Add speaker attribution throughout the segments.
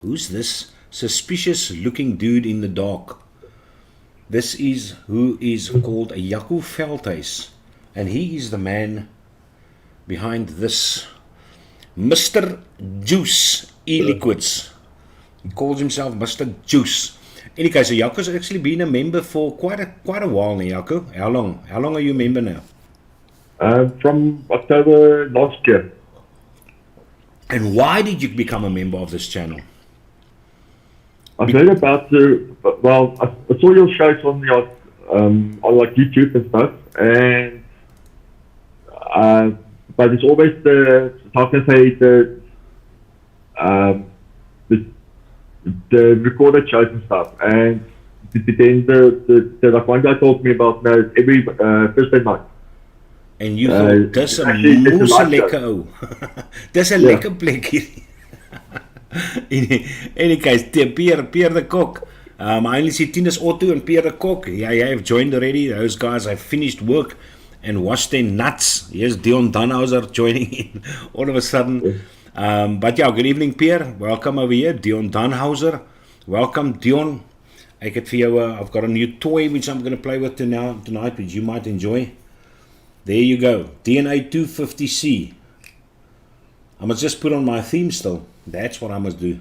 Speaker 1: Who's this suspicious looking dude in the dark? This is who is called a Jaco Veldhuis, and he is the man behind this Mr. Juice e-liquids. He calls himself Mr. Juice. Anyway, so Jaco's actually been a member for quite a while now, Jaco. How long? How long are you a member now?
Speaker 2: From October last year.
Speaker 1: And why did you become a member of this channel?
Speaker 2: I've heard about well, I saw your shows on like YouTube and stuff, and but it's always how can I say the recorded shows and stuff, and then the like one guy told me about every Thursday night.
Speaker 1: En jy thought, dis 'n moeë lekker ou. Dis 'n lekker plek hier. In any case, Pierre the Cook. I only see Tinus Otto and Pierre the Cook. Yeah, have joined already. Those guys have finished work and washed their nuts. Here's Dion Dunhauser joining in all of a sudden. But yeah, good evening, Pierre. Welcome over here. Dion Dunhauser. Welcome, Dion. Ek het vir jou, I've got a new toy which I'm going to play with tonight, which you might enjoy. There you go. DNA 250C. I must just put on my theme still. That's what I must do.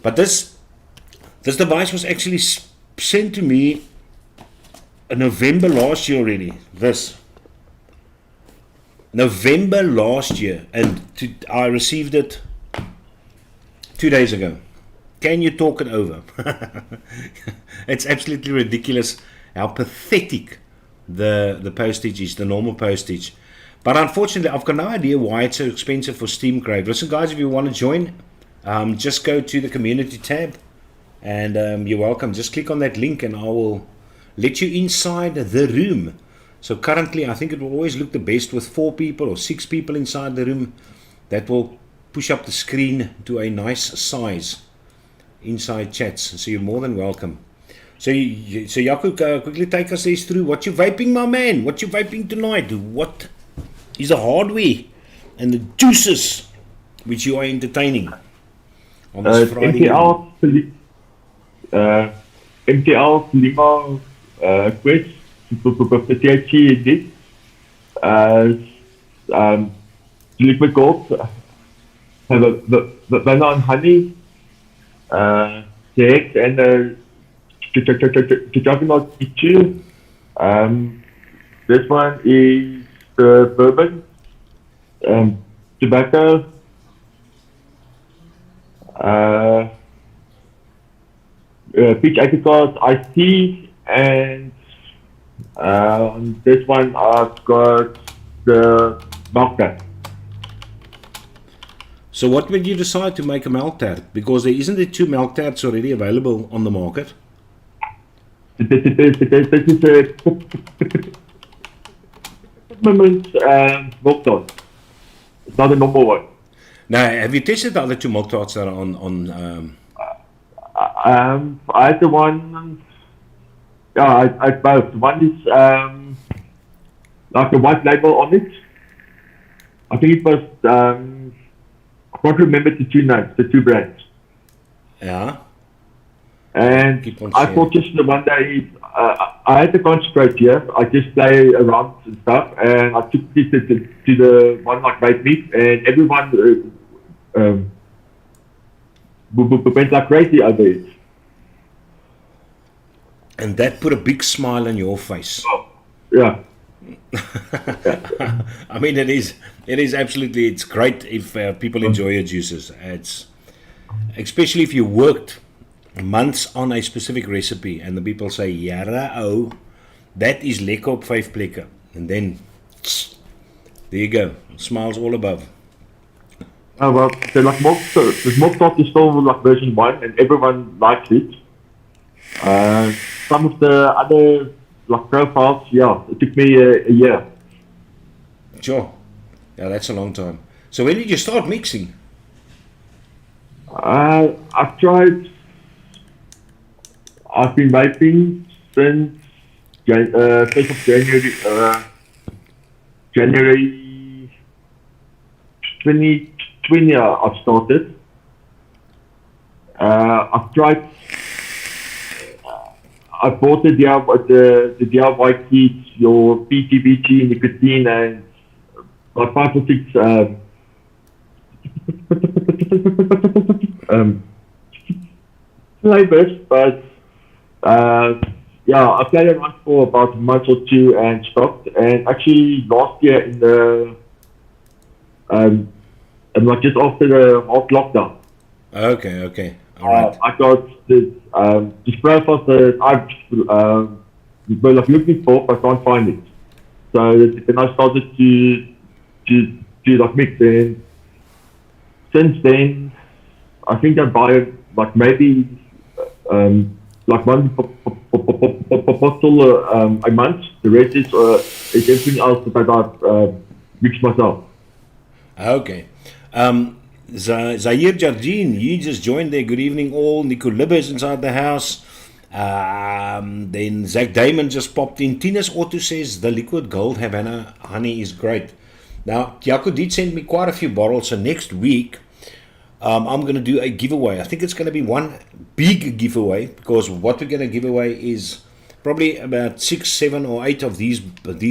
Speaker 1: But this device was actually sent to me in November last year already. November last year. And I received it 2 days ago. Can you talk it over? It's absolutely ridiculous how pathetic the postage is, the normal postage. But unfortunately, I've got no idea why it's so expensive for Steam Crave. Listen, guys, if you want to join, just go to the community tab, and you're welcome. Just click on that link, and I will let you inside the room. So currently, I think it will always look the best with 4 people or 6 people inside the room. That will push up the screen to a nice size inside chats. So you're more than welcome. So Jaco, quickly take us through what you're vaping, my man. What you vaping tonight? What is the hardware and the juices which you are entertaining on this Friday?
Speaker 2: MTL Lima Quest the THC edit. Liquid gold. The banana and honey. Zack and Juggernaut Tshirts. This one is the bourbon, tobacco, peach apricot iced tea, and this one I've got the milk tart.
Speaker 1: So what made you decide to make a milk tart? Because there isn't there 2 milk tarts already available on the market?
Speaker 2: This is a milk tart. It's not a normal one.
Speaker 1: Now, have you tested the other 2 milk tarts that are on
Speaker 2: I had the one. Yeah, I both. One is like a white label on it. I think it was. I can't remember the 2 names, the 2 brands.
Speaker 1: Yeah.
Speaker 2: And I thought just the one day I had to concentrate here. I just play around and stuff, and I took this to the one like Vape, and everyone went like crazy over it.
Speaker 1: And that put a big smile on your face.
Speaker 2: Oh, yeah.
Speaker 1: I mean, it is absolutely, it's great if people enjoy your juices. It's especially if you worked months on a specific recipe and the people say, "Yara, oh, that is lekker op 5 plekke." And then, there you go, smiles all above.
Speaker 2: Oh, well, so like the milk tart is still like version 1, and everyone likes it. Some of the other like profiles, yeah, it took me a year.
Speaker 1: Sure. Yeah, that's a long time. So when did you start mixing?
Speaker 2: I've been vaping since 1st of January 20 20 I've started. I've tried. I bought the DIY kits, your PTBT, nicotine, and like 5 or 6 flavors. But yeah, I played around for about a month or two and stopped. And actually, last year in the like just after the half lockdown.
Speaker 1: Okay. All right.
Speaker 2: I got this profile that I've been like looking for, but can't find it. So then I started to like mix. And since then, I think I buy like maybe like one bottle a month. The rest is everything else that I've mixed myself.
Speaker 1: Okay. Zahir Jardine, you just joined there. Good evening, all. Nico Libbers inside the house. Then Zack Damon just popped in. Tina's Auto says the liquid gold Havana honey is great. Now, Jaco did send me quite a few bottles, so next week I'm going to do a giveaway. I think it's going to be one big giveaway, because what we're going to give away is probably about 6, 7, or 8 of these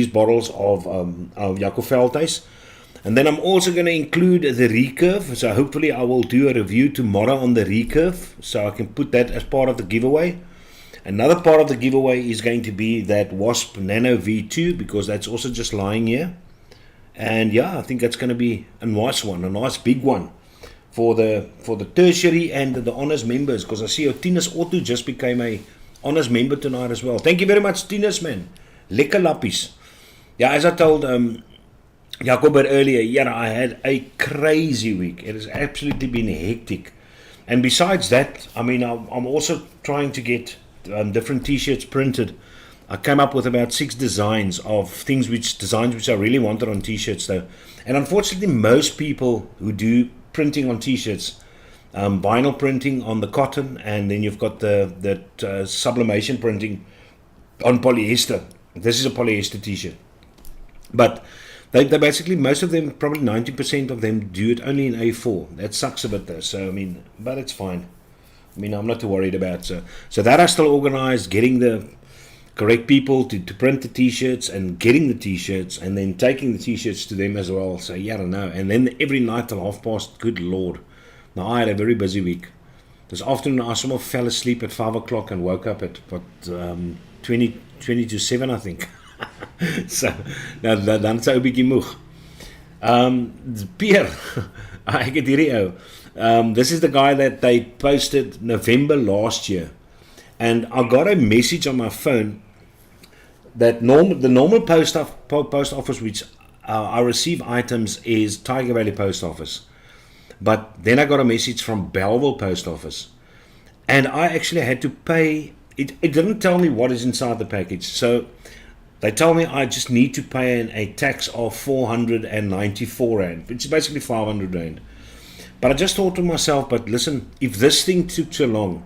Speaker 1: bottles of Jaco Veldhuis. And then I'm also going to include the recurve. So hopefully I will do a review tomorrow on the recurve, so I can put that as part of the giveaway. Another part of the giveaway is going to be that Wasp Nano V2, because that's also just lying here. And yeah, I think that's going to be a nice one, a nice big one for the tertiary and the honors members, because I see Tina's Auto just became a honors member tonight as well. Thank you very much, Tina's, man. Lekker lappies. Yeah, as I told Jacob earlier, yeah, I had a crazy week. It has absolutely been hectic. And besides that, I mean, I'm also trying to get different t-shirts printed. I came up with about 6 designs of designs which I really wanted on t-shirts though. And unfortunately, most people who do printing on t-shirts, vinyl printing on the cotton, and then you've got the sublimation printing on polyester. This is a polyester t-shirt. But they basically, most of them, probably 90% of them, do it only in A4. That sucks a bit though. So, I mean, but it's fine. I mean, I'm not too worried about. So that I still organized, getting the correct people to print the t-shirts and getting the t-shirts and then taking the t-shirts to them as well. So, yeah, I don't know. And then every night till past, good Lord. Now, I had a very busy week. This afternoon, I somehow fell asleep at 5 o'clock and woke up at, 20 to 7, I think. So, dan is 'n ou bietjie moeg. Pierre, ek het hierdie ou. This is the guy that they posted November last year. And I got a message on my phone that the normal post office which I receive items is Tiger Valley Post Office. But then I got a message from Belleville Post Office. And I actually had to pay. It didn't tell me what is inside the package. So they told me I just need to pay a tax of 494 Rand, which is basically 500 Rand. But I just thought to myself, but listen, if this thing took so long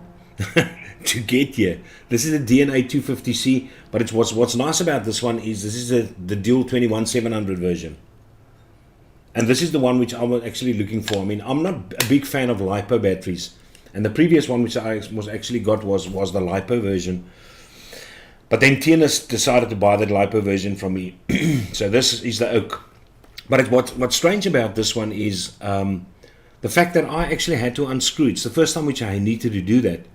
Speaker 1: to get here, this is a DNA 250C, but it's what's nice about this one is this is the dual 21700 version. And this is the one which I was actually looking for. I mean, I'm not a big fan of LiPo batteries. And the previous one which I actually got was the LiPo version. But then Tienis decided to buy the LiPo version from me. So this is the oak. But what's strange about this one is the fact that I actually had to unscrew. It's the first time which I needed to do that.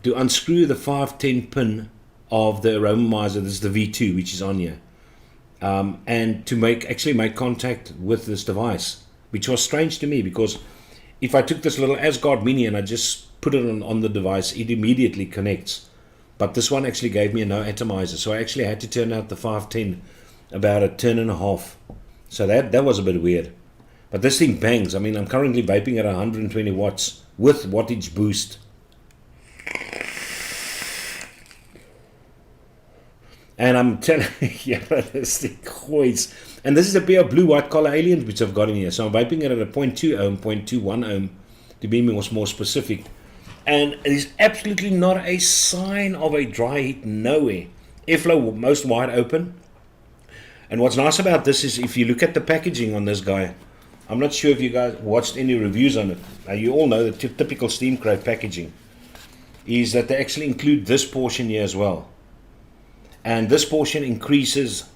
Speaker 1: To unscrew the 510 pin of the aromizer. This is the V2 which is on here. And to actually make contact with this device. Which was strange to me, because if I took this little Asgard Mini and I just put it on the device, it immediately connects. But this one actually gave me a no atomizer, so I actually had to turn out the 510 about a turn and a half. So that was a bit weird. But this thing bangs. I mean, I'm currently vaping at 120 watts with wattage boost. And I'm telling you, this thing goois. And this is a pair of blue white collar aliens which I've got in here. So I'm vaping it at a 0.2 ohm, 0.21 ohm, to be more specific. And it is absolutely not a sign of a dry heat, nowhere. Airflow most wide open. And what's nice about this is if you look at the packaging on this guy, I'm not sure if you guys watched any reviews on it. Now, you all know the typical steam crate packaging is that they actually include this portion here as well. And this portion increases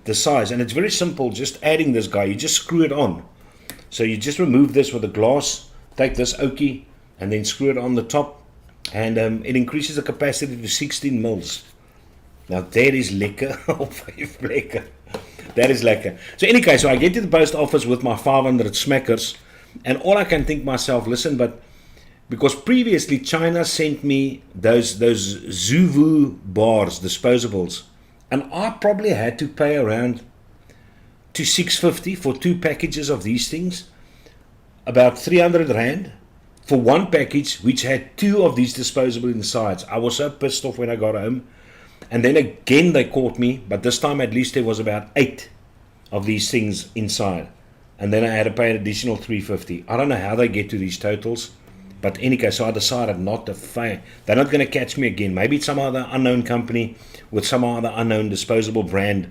Speaker 1: the size. And it's very simple, just adding this guy. You just screw it on. So you just remove this with a glass, take this oakie, and then screw it on the top. And it increases the capacity to 16 mils. Now that is lekker. Oh, lekker. That is lekker. So anyway, so I get to the post office with my 500 smackers, and all I can think myself, listen, but because previously China sent me those Zuvu bars, disposables, and I probably had to pay around to 650 for 2 packages of these things, about 300 rand for 1 package which had 2 of these disposable insides. I was so pissed off when I got home. And then again they caught me, but this time at least there was about 8 of these things inside. And then I had to pay an additional 350. I don't know how they get to these totals, but anyway, so I decided not to pay. They're not going to catch me again. Maybe it's some other unknown company with some other unknown disposable brand.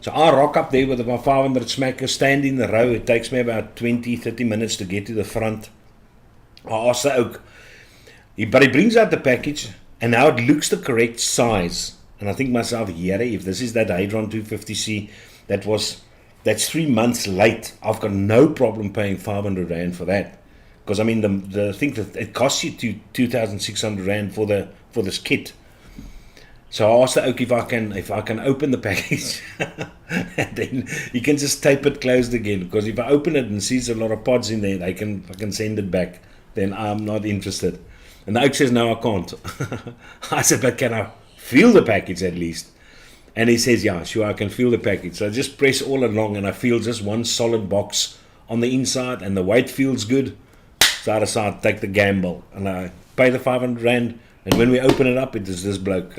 Speaker 1: So I rock up there with about 500 smackers, stand in the row. It takes me about 20-30 minutes to get to the front. I ask the oak, but he brings out the package, and now it looks the correct size. And I think myself, yeah, if this is that Hadron 250C, that's 3 months late. I've got no problem paying 500 rand for that, because I mean the thing that it costs you 2,600 rand for this kit. So I asked the oak if I can open the package, and then you can just tape it closed again. Because if I open it and sees a lot of pods in there, I can send it back. Then I'm not interested. And the oak says, no, I can't. I said, but can I feel the package at least? And he says, yeah, sure, I can feel the package. So I just press all along, and I feel just one solid box on the inside, and the weight feels good. So I decided to take the gamble, and I pay the 500 rand, and when we open it up, it is this bloke.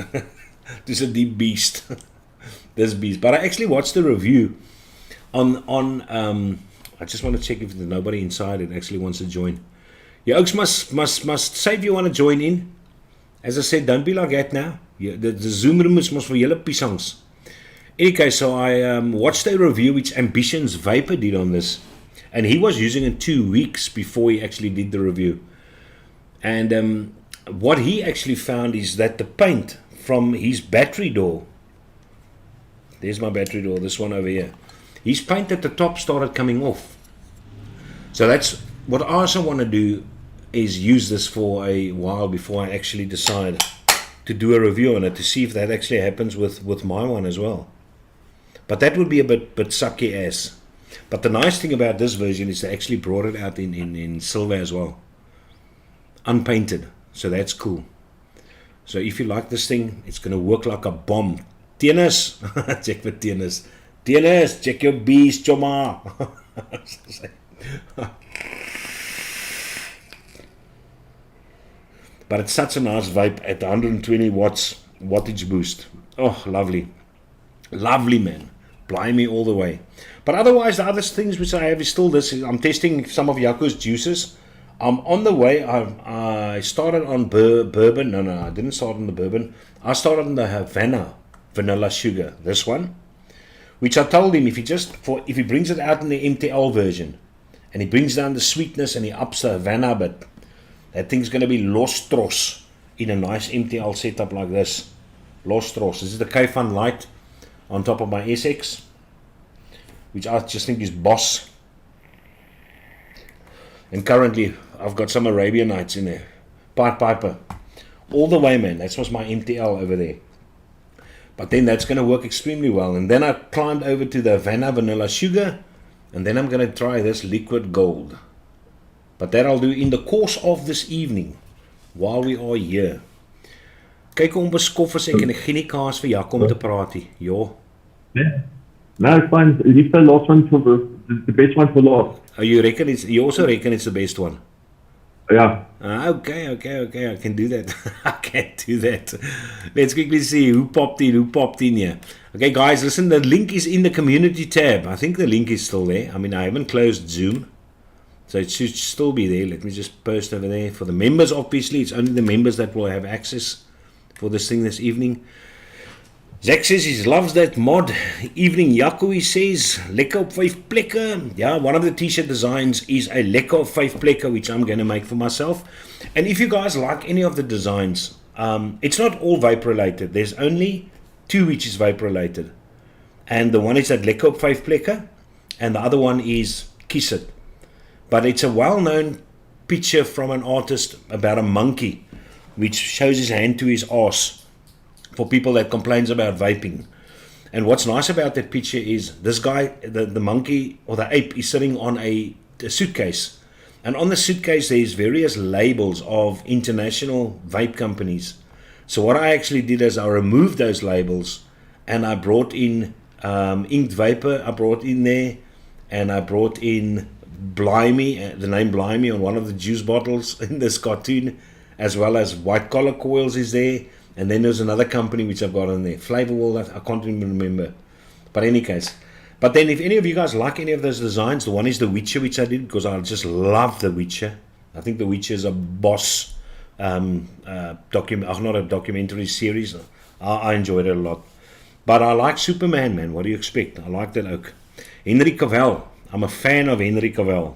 Speaker 1: This is a deep beast. This beast. But I actually watched the review on I just want to check if there's nobody inside that actually wants to join. You oaks must say if you want to join in. As I said, don't be like that now. The Zoom room is must for julle piesangs. Anyway, so I watched a review which Ambition's Vapor did on this. And he was using it 2 weeks before he actually did the review. And what he actually found is that the paint from his battery door, there's my battery door, this one over here, his paint at the top started coming off. So that's what I also want to do, is use this for a while before I actually decide to do a review on it, to see if that actually happens with my one as well. But that would be a bit sucky ass. But the nice thing about this version is they actually brought it out in silver as well, unpainted. So that's cool. So if you like this thing, it's going to work like a bomb. Tennis, check for tennis. Tennis, check your beast, choma. But it's such a nice vape at 120 watts wattage boost. Oh, lovely. Lovely, man. Blimey all the way. But otherwise, the other things which I have is still this. I'm testing some of Jaco's juices. I'm on the way. I started on bourbon. No, I didn't start on the bourbon. I started on the Havana vanilla sugar. This one. Which I told him if he brings it out in the MTL version, and he brings down the sweetness and he ups the Havana a bit, that thing's going to be Lostros in a nice MTL setup like this. Lostros. This is the K-Fun Light on top of my SX, which I just think is boss. And currently I've got some Arabian Nights in there. Pied Piper. All the way, man. That's what's my MTL over there. But then that's going to work extremely well. And then I climbed over to the Havana Vanilla Sugar. And then I'm going to try this Liquid Gold. But that I'll do in the course of this evening, while we are here. Kyk hoe onbeskof is ek en ek gee nie kaas vir Jaco om te praat nie. Jo.
Speaker 2: Yeah. No, it's fine. Leave the last one for the best one for last.
Speaker 1: Oh, you also reckon it's the best one?
Speaker 2: Yeah.
Speaker 1: Okay, I can do that. I can do that. Let's quickly see who popped in here. Okay, guys, listen, the link is in the community tab. I think the link is still there. I mean, I haven't closed Zoom, so it should still be there. Let me just post over there. For the members, obviously, it's only the members that will have access for this thing this evening. Zack says he loves that mod. Evening Jaco, he says, lekker op 5 plekke. Yeah, one of the t-shirt designs is a lekker op 5 plekke, which I'm going to make for myself. And if you guys like any of the designs, it's not all vape related. There's only 2 which is vape related. And the one is that lekker op 5 plekke, and the other one is Kiss It. But it's a well-known picture from an artist about a monkey, which shows his hand to his arse. For people that complains about vaping. And what's nice about that picture is this guy, the monkey or the ape, is sitting on a suitcase. And on the suitcase there's various labels of international vape companies. So what I actually did is I removed those labels and I brought in inked vapor, I brought in there, and I brought in Blimey, the name Blimey on one of the juice bottles in this cartoon, as well as White Collar Coils is there. And then there's another company which I've got on there, Flavor Wall, I can't even remember. But in any case, but then if any of you guys like any of those designs, the one is The Witcher, which I did because I just love The Witcher. I think The Witcher is a boss not a documentary series. I enjoyed it a lot. But I like Superman, man. What do you expect? I like that ook. Henry Cavill. I'm a fan of Henry Cavill.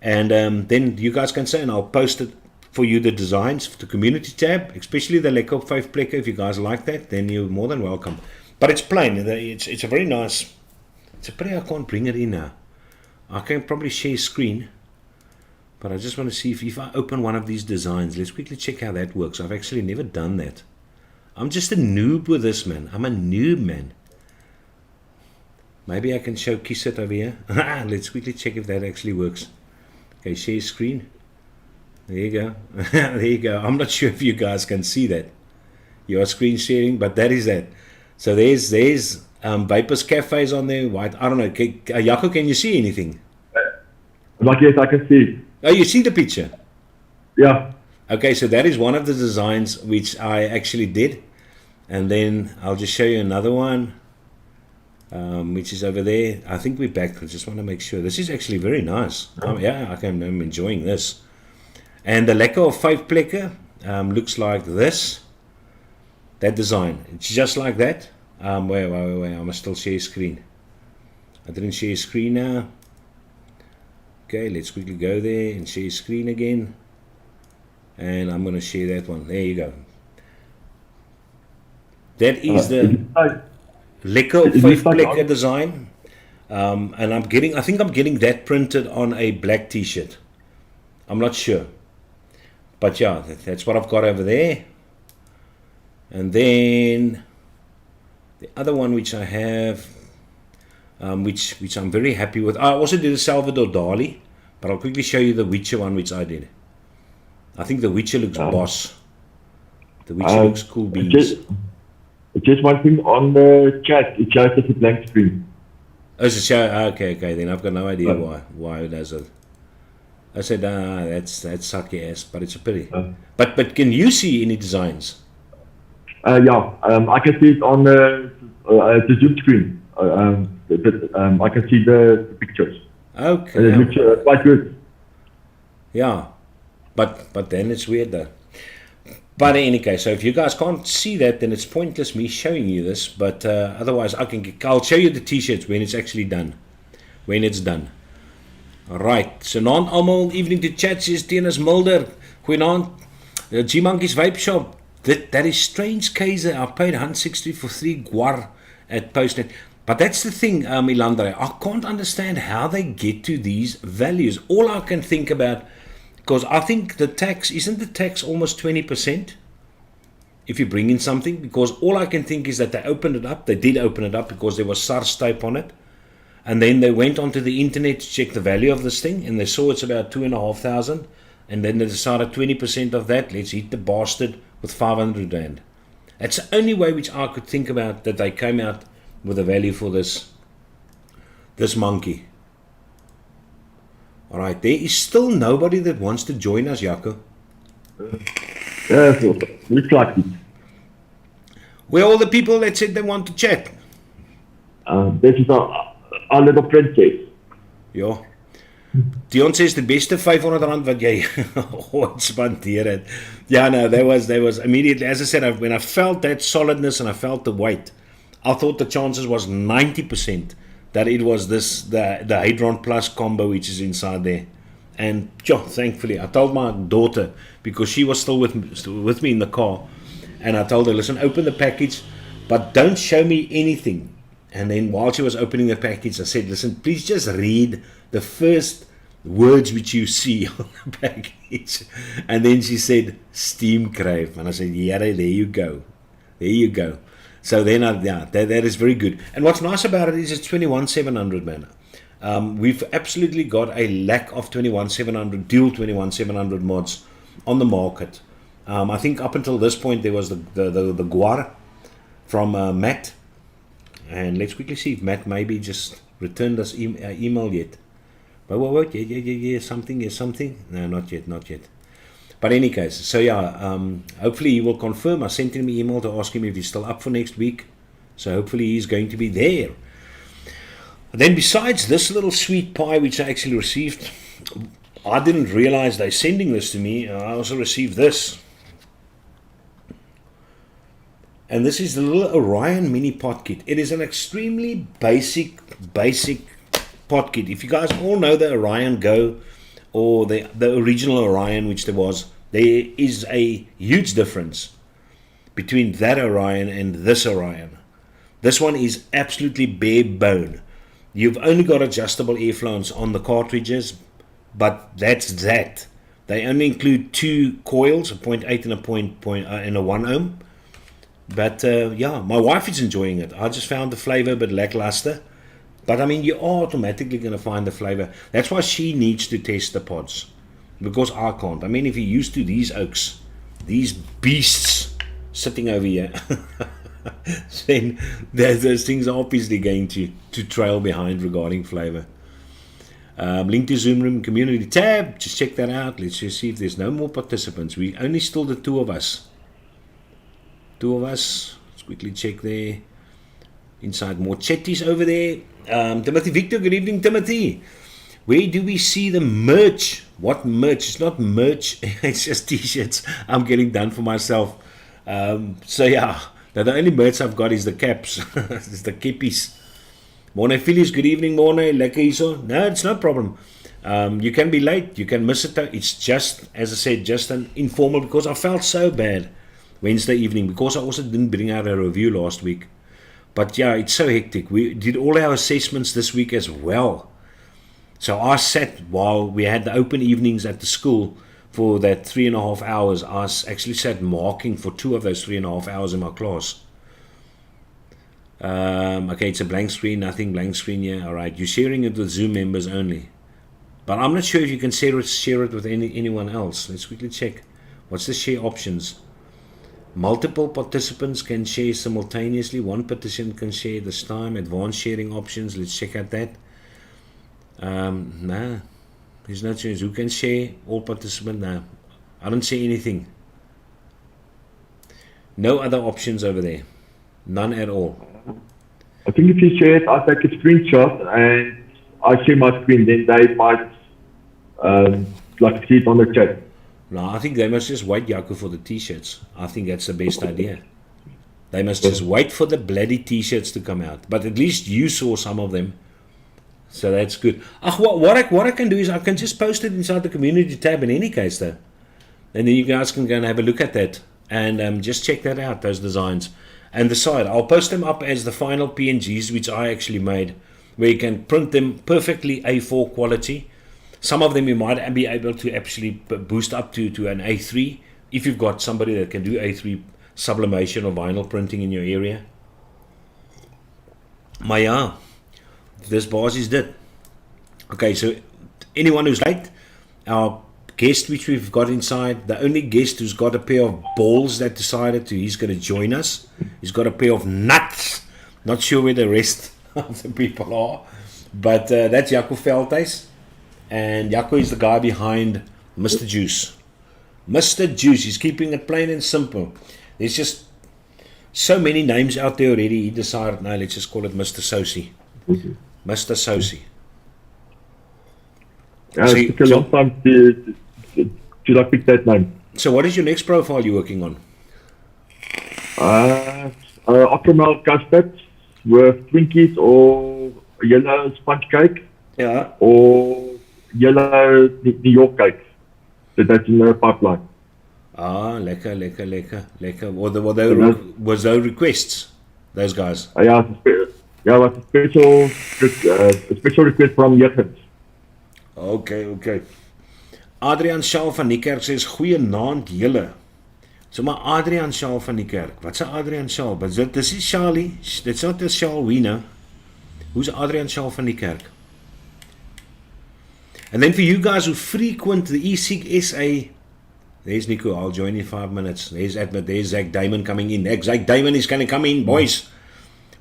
Speaker 1: And then you guys can say, and I'll post it for you, the designs for the community tab, especially the lekker op 5 plekke. If you guys like that, then you're more than welcome. But it's plain. It's a very nice. It's a pity I can't bring it in now. I can probably share screen, but I just want to see if I open one of these designs. Let's quickly check how that works. I've actually never done that. I'm just a noob with this, man. I'm a noob, man. Maybe I can show Kiss It over here. Let's quickly check if that actually works. Okay, share screen. There you go. There you go. I'm not sure if you guys can see that. You are screen sharing, but that is that. So there's Vapors Cafes on there. White. I don't know. Jaco, can you see anything?
Speaker 2: Like, yes, I can see.
Speaker 1: Oh, you see the picture?
Speaker 2: Yeah.
Speaker 1: Okay, so that is one of the designs which I actually did. And then I'll just show you another one, which is over there. I think we're back. I just want to make sure. This is actually very nice. Yeah, I'm enjoying this. And the lekker of 5 plekke looks like this. That design. It's just like that. Wait. I must still share screen. I didn't share screen now. Okay, let's quickly go there and share screen again. And I'm going to share that one. There you go. That is the lekker of 5 plekke design. And I think I'm getting that printed on a black t-shirt. I'm not sure. But yeah, that's what I've got over there. And then the other one which I have, which I'm very happy with. I also did a Salvador Dali, but I'll quickly show you the Witcher one which I did. I think the Witcher looks boss. The Witcher looks cool beans.
Speaker 2: Just one thing on the chat, it shows us a blank screen.
Speaker 1: Oh, it's a show. Okay, then I've got no idea why it does it. I said, that's sucky ass, but it's a pity. But can you see any designs?
Speaker 2: Yeah, I can see it on the Zoom screen. I can see the pictures.
Speaker 1: Okay.
Speaker 2: It looks quite good.
Speaker 1: Yeah, but then it's weird though. But in any case, so if you guys can't see that, then it's pointless me showing you this. But otherwise, I'll show you the t-shirts when it's actually done. When it's done. Alright, so naand almal, evening to chat, says Tennis Mulder. Goeienaand. The G-Monkey's Vape Shop. That is strange, Kaiser. I paid 160 for 3 guar at Postnet. But that's the thing, Ilandre. I can't understand how they get to these values. All I can think about, because I think isn't the tax almost 20% if you bring in something? Because all I can think is that they did open it up because there was SARS tape on it. And then they went onto the internet to check the value of this thing, and they saw it's about 2,500, and then they decided 20% of that, let's hit the bastard with 500 rand. That's the only way which I could think about that they came out with a value for this monkey. Alright, there is still nobody that wants to join us, Jaco.
Speaker 2: Yeah, looks like it.
Speaker 1: Where are all the people that said they want to chat?
Speaker 2: This is our little princess.
Speaker 1: Yeah. Dion says the beste R500 wat jy ooit spandeer het. Yeah, no, there was immediately, as I said, when I felt that solidness and I felt the weight, I thought the chances was 90% that it was the Hadron Plus combo which is inside there. And thankfully, I told my daughter, because she was still with me in the car, and I told her, listen, open the package, but don't show me anything. And then while she was opening the package, I said, listen, please just read the first words which you see on the package. And then she said, steam crave. And I said, yeah, there you go. There you go. So then, that is very good. And what's nice about it is it's 21700, man. We've absolutely got a lack of 21700, dual 21700 mods on the market. I think up until this point, there was the Guar from Matt. And let's quickly see if Matt maybe just returned us email yet. But wait, yeah, something. No, not yet. But in any case, so yeah, hopefully he will confirm. I sent him an email to ask him if he's still up for next week. So hopefully he's going to be there. Then besides this little sweet pie which I actually received, I didn't realize they're sending this to me. I also received this. And this is the little Orion Mini Pot kit. It is an extremely basic pot kit. If you guys all know the Orion Go or the original Orion which there was, there is a huge difference between that Orion and this Orion. This one is absolutely bare bone. You've only got adjustable airflows on the cartridges, but that's that. They only include two coils, a 0.8 and a 1 ohm. But yeah, my wife is enjoying it. I just found the flavor a bit lackluster. But I mean, you are automatically going to find the flavor. That's why she needs to test the pods, because I can't. I mean, if you're used to these oaks, these beasts sitting over here, then those things are obviously going to trail behind regarding flavor. Link to Zoom Room Community tab. Just check that out. Let's just see if there's no more participants. We only still the two of us. Let's quickly check there. Inside more chatties over there. Timothy Victor, good evening, Timothy. Where do we see the merch? What merch? It's not merch, it's just t-shirts I'm getting done for myself. So yeah, now the only merch I've got is the caps. It's the kippies. Morne Phyllis, good evening, Morne. Lekker hierso. No, it's no problem. You can be late, you can miss it. It's just, as I said, just an informal, because I felt so bad Wednesday evening, because I also didn't bring out a review last week. But yeah, it's so hectic. We did all our assessments this week as well. So I sat while we had the open evenings at the school for that 3.5 hours. I actually sat marking for 2 of those 3.5 hours in my class. Okay, it's a blank screen, nothing blank screen here. All right, you're sharing it with Zoom members only. But I'm not sure if you can share it with anyone else. Let's quickly check. What's the share options? Multiple participants can share simultaneously. One participant can share this time. Advanced sharing options. Let's check out that. No, there's no choice. Who can share? All participants? No, I don't see anything. No other options over there. None at all.
Speaker 2: I think if you share it, I take a screenshot and I share my screen. Then they might like see it on the chat.
Speaker 1: No, I think they must just wait, Jaco, for the t-shirts. I think that's the best idea. They must just wait for the bloody t-shirts to come out. But at least you saw some of them. So that's good. What I can do is I can just post it inside the community tab in any case, though. And then you guys can go and have a look at that. And just check that out, those designs. And the side, I'll post them up as the final PNGs, which I actually made, where you can print them perfectly A4 quality. Some of them you might be able to actually boost up to an A3 if you've got somebody that can do A3 sublimation or vinyl printing in your area. Maar ja, this boss is dead. Okay, so anyone who's late, our guest which we've got inside, the only guest who's got a pair of balls that decided he's going to join us. He's got a pair of nuts. Not sure where the rest of the people are, but that's Jaco Veldhuis. And Jaco is the guy behind Mr. Juice. Mr. Juice, he's keeping it plain and simple. There's just so many names out there already. He decided, no, let's just call it Mr. Susie. Mr. Susie. So
Speaker 2: it took a long time to like pick that name.
Speaker 1: So what is your next profile you're working on?
Speaker 2: Caramel custard with Twinkies or yellow sponge cake
Speaker 1: Yeah.
Speaker 2: or yellow New York cake. So that's in the pipeline.
Speaker 1: Ah, lekker.
Speaker 2: Yeah.
Speaker 1: Was those requests, those guys?
Speaker 2: Yeah, was a special request from Jurgens.
Speaker 1: Okay. Adrian Schaal van die kerk sê goeienaand julle. So maar Adrian Schaal van die kerk. Wat sê Adrian Schaal? But this is Charlie. It's not the Schaal we know. Who's Adrian Schaal van die kerk? And then for you guys who frequent the eSig SA, there's Nico, I'll join in 5 minutes. There's Zack Damon coming in. Zack Damon is going to come in, boys.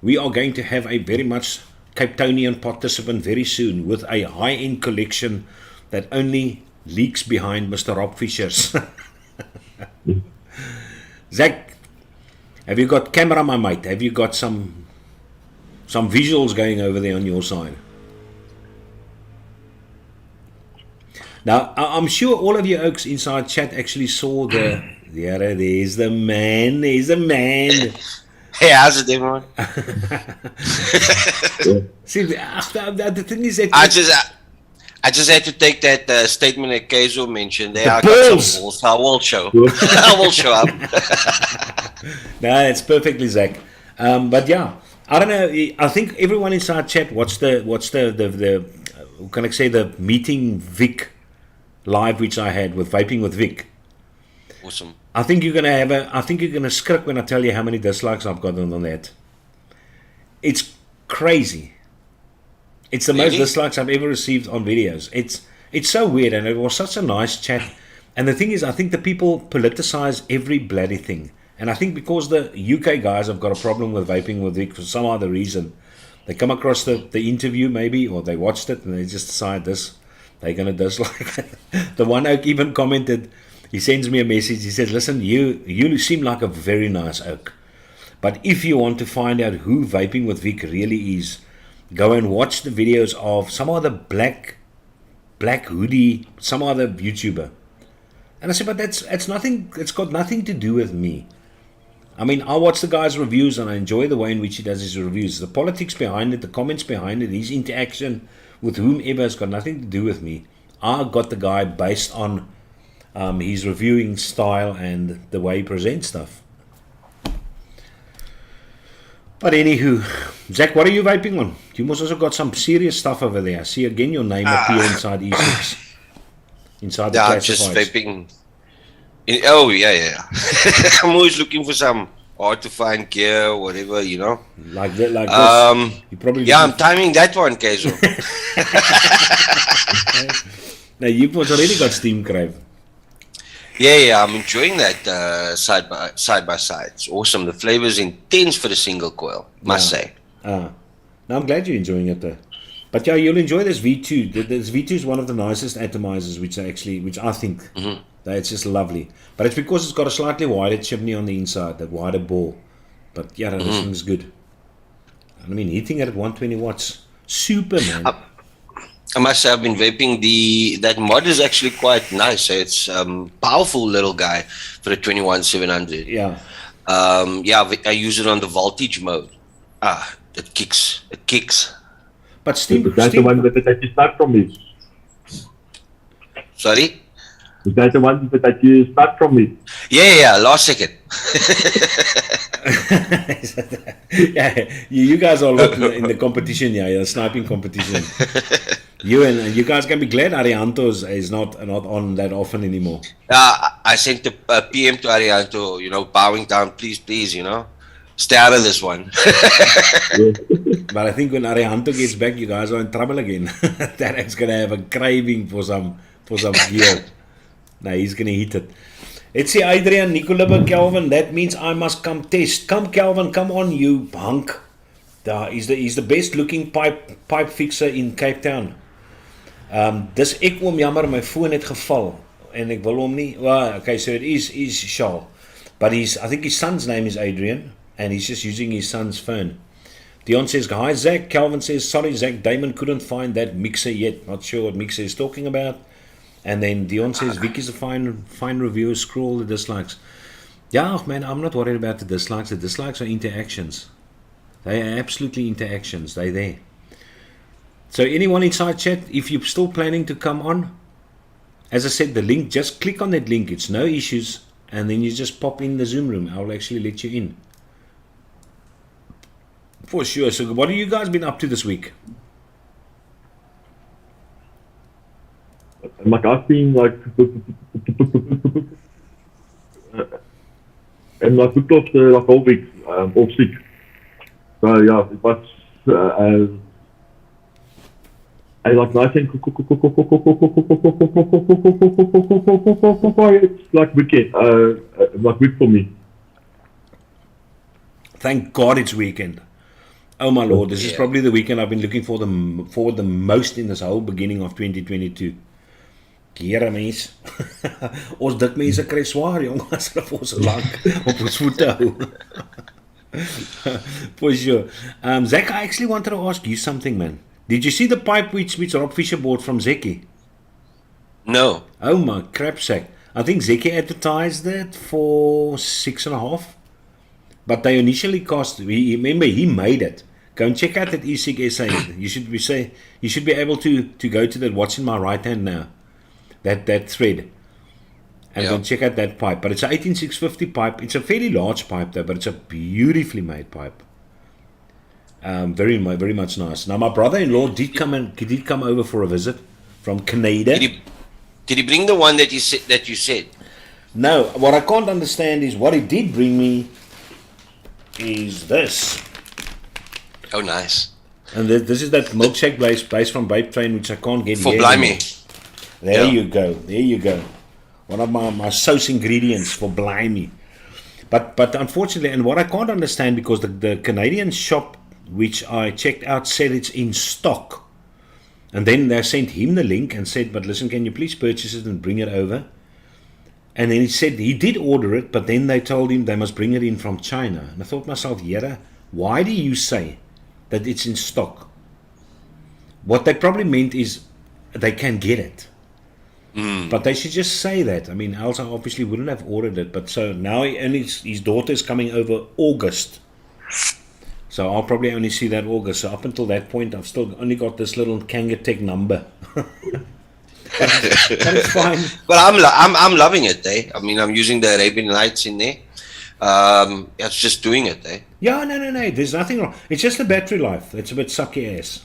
Speaker 1: We are going to have a very much Cape Townian participant very soon with a high-end collection that only leaks behind Mr. Rob Fisher's. Zack, have you got camera, my mate? Have you got some visuals going over there on your side? Now, I'm sure all of you oaks inside chat actually saw there's the man.
Speaker 3: Hey, how's it doing?
Speaker 1: See, the thing is that
Speaker 3: I just had to take that statement that Kezo mentioned. There, I
Speaker 1: balls.
Speaker 3: got some balls. I will show. I will show up.
Speaker 1: No, it's perfectly Zack. But yeah, I don't know. I think everyone inside chat watched the how can I say, the meeting Vic live which I had with Vaping with Vic.
Speaker 3: Awesome.
Speaker 1: I think you're gonna skrik when I tell you how many dislikes I've got on that. It's crazy. It's the most dislikes I've ever received on videos. It's so weird, and it was such a nice chat. And the thing is, I think the people politicize every bloody thing. And I think because the UK guys have got a problem with Vaping with Vic for some other reason, they come across the interview maybe, or they watched it and they just decide they're gonna dislike it. The one oak even commented. He sends me a message. He says, listen, you seem like a very nice oak. But if you want to find out who Vaping with Vic really is, go and watch the videos of some other black hoodie, some other YouTuber. And I said, but it's nothing, it's got nothing to do with me. I mean, I watch the guy's reviews and I enjoy the way in which he does his reviews. The politics behind it, the comments behind it, his interaction with whomever has got nothing to do with me. I got the guy based on his reviewing style and the way he presents stuff. But anywho, Zack, what are you vaping on? You must also got some serious stuff over there. I see again your name appear inside E6. Inside the classifieds.
Speaker 3: Just vaping. Yeah. I'm always looking for some hard to find gear, whatever, you know.
Speaker 1: Like this. You probably
Speaker 3: I'm timing that one, Kezo.
Speaker 1: Now you've already got Steam Crave.
Speaker 3: Yeah, I'm enjoying that side by side. It's awesome. The flavor is intense for the single coil, must say.
Speaker 1: Now I'm glad you're enjoying it though. But yeah, you'll enjoy this V2. This V2 is one of the nicest atomizers, which I think that it's just lovely. But it's because it's got a slightly wider chimney on the inside, that wider bore. But yeah, this thing is good. I mean, hitting it at 120 watts, super, man.
Speaker 3: I must say, I've been vaping that mod is actually quite nice. It's powerful little guy for the 21700.
Speaker 1: Yeah.
Speaker 3: I use it on the voltage mode. It kicks.
Speaker 1: But Steam.
Speaker 2: Is that the one that you start from me?
Speaker 3: Sorry?
Speaker 2: Is that the one that you start from me?
Speaker 3: Yeah, last second.
Speaker 1: Yeah, you guys are in the competition, the sniping competition. You guys can be glad Arianto is not on that often anymore.
Speaker 3: I sent a PM to Arianto, bowing down, please, stay out of this one.
Speaker 1: But I think when Arianto gets back, you guys are in trouble again. That is going to have a craving for some gear. Now he's going to hit it. Let's see, Adrian, Nicolaba, Kelvin, that means I must come test. Come, Kelvin, come on, you hunk. He's the best looking pipe fixer in Cape Town. Dis ek oom jammer, my phone het geval en ek wil hom nie. Well, okay, so it is Shaw. But I think his son's name is Adrian and he's just using his son's phone. Dion says, hi Zack. Calvin says, sorry Zack, Damon couldn't find that mixer yet. Not sure what mixer he's talking about. And then Dion says, Vicky's a fine reviewer, scroll the dislikes. Yeah, man, I'm not worried about the dislikes. The dislikes are interactions. They are absolutely interactions. They're there. So anyone inside chat, if you're still planning to come on, as I said, the link, just click on that link. It's no issues. And then you just pop in the Zoom room. I'll actually let you in. For sure. So what have you guys been up to this week?
Speaker 2: Like I've been like, and like booked off the like whole week, off sick. So yeah, it was I like nice and it's like weekend, like week for me.
Speaker 1: Thank God it's weekend. Oh my Lord, this is probably the weekend I've been looking forward the most in this whole beginning of 2022. Here mens, ons dik mense kry swaar jong as hulle vir ons lank op ons voete hou. For sure. Zack, I actually wanted to ask you something, man. Did you see the pipe which Rob Fisher bought from Zeki?
Speaker 3: No.
Speaker 1: Oh my crap sack. I think Zeki advertised it for 6.5. But they initially cost, remember he made it. Go and check out that eSig SA. You should be able to go to that what's in my right hand now. That thread. And go and check out that pipe. But it's an 18650 pipe. It's a fairly large pipe though, but it's a beautifully made pipe. Very much nice. Now my brother-in-law did come over for a visit from Canada.
Speaker 3: Did he bring the one that you said?
Speaker 1: No, what I can't understand is what he did bring me is this.
Speaker 3: Oh, nice.
Speaker 1: And this is that milkshake base from Vape Train, which I can't get
Speaker 3: for
Speaker 1: here
Speaker 3: Blimey.
Speaker 1: anymore. There you go. One of my sauce ingredients for Blimey. But unfortunately, and what I can't understand, because the Canadian shop which I checked out said it's in stock. And then they sent him the link and said, but listen, can you please purchase it and bring it over? And then he said he did order it, but then they told him they must bring it in from China. And I thought to myself, Yera, why do you say that it's in stock? What they probably meant is they can get it. But they should just say that. I mean, else I obviously wouldn't have ordered it. But so now his daughter is coming over August. So I'll probably only see that August. So up until that point, I've still only got this little Kangatech number. But it's fine.
Speaker 3: But I'm loving it, eh? I mean, I'm using the Arabian Nights in there. It's just doing it, eh?
Speaker 1: Yeah, no. There's nothing wrong. It's just the battery life. It's a bit sucky ass.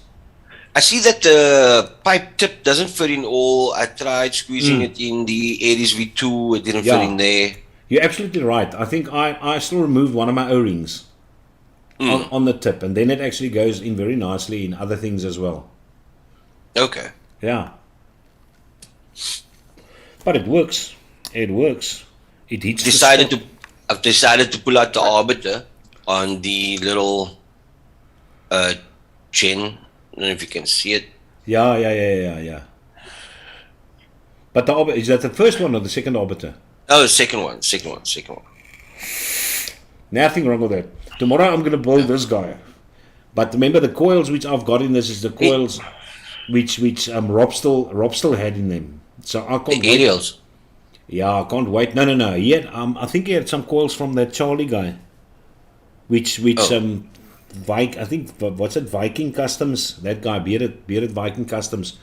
Speaker 3: I see that the pipe tip doesn't fit in all. I tried squeezing it in the Aries V2. It didn't fit in there.
Speaker 1: You're absolutely right. I think I still removed one of my O-rings on the tip. And then it actually goes in very nicely in other things as well.
Speaker 3: Okay.
Speaker 1: Yeah. But it works. It works. It hits
Speaker 3: I've decided to pull out the arbiter on the little chin. I don't know if you can see it.
Speaker 1: Yeah. But the arbiter, is that the first one or the second arbiter?
Speaker 3: Oh, the second one.
Speaker 1: Nothing wrong with that. Tomorrow I'm going to build this guy. But remember, the coils which I've got in this is the coils which Rob still had in them. So I can't
Speaker 3: the aerials.
Speaker 1: Yeah, I can't wait. No. He had, I think he had some coils from that Charlie guy. Which I think, what's it, Viking Customs, that guy, Bearded Viking Customs,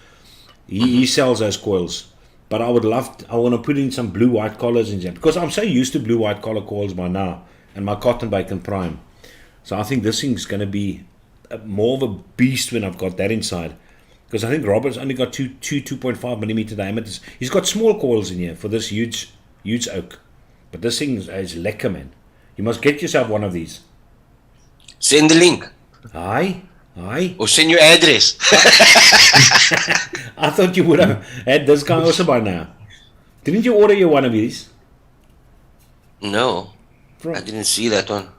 Speaker 1: he sells those coils. But I want to put in some blue-white collars in there, because I'm so used to blue-white collar coils by now, and my Cotton Bacon Prime. So I think this thing's going to be more of a beast when I've got that inside. Because I think Robert's only got two 2.5mm diameters. He's got small coils in here for this huge oak. But this thing is lekker, man. You must get yourself one of these.
Speaker 3: Send the link.
Speaker 1: Aye.
Speaker 3: Or send your address.
Speaker 1: I thought you would have had this guy also by now. Didn't you order you one of these?
Speaker 3: No. I didn't see that one.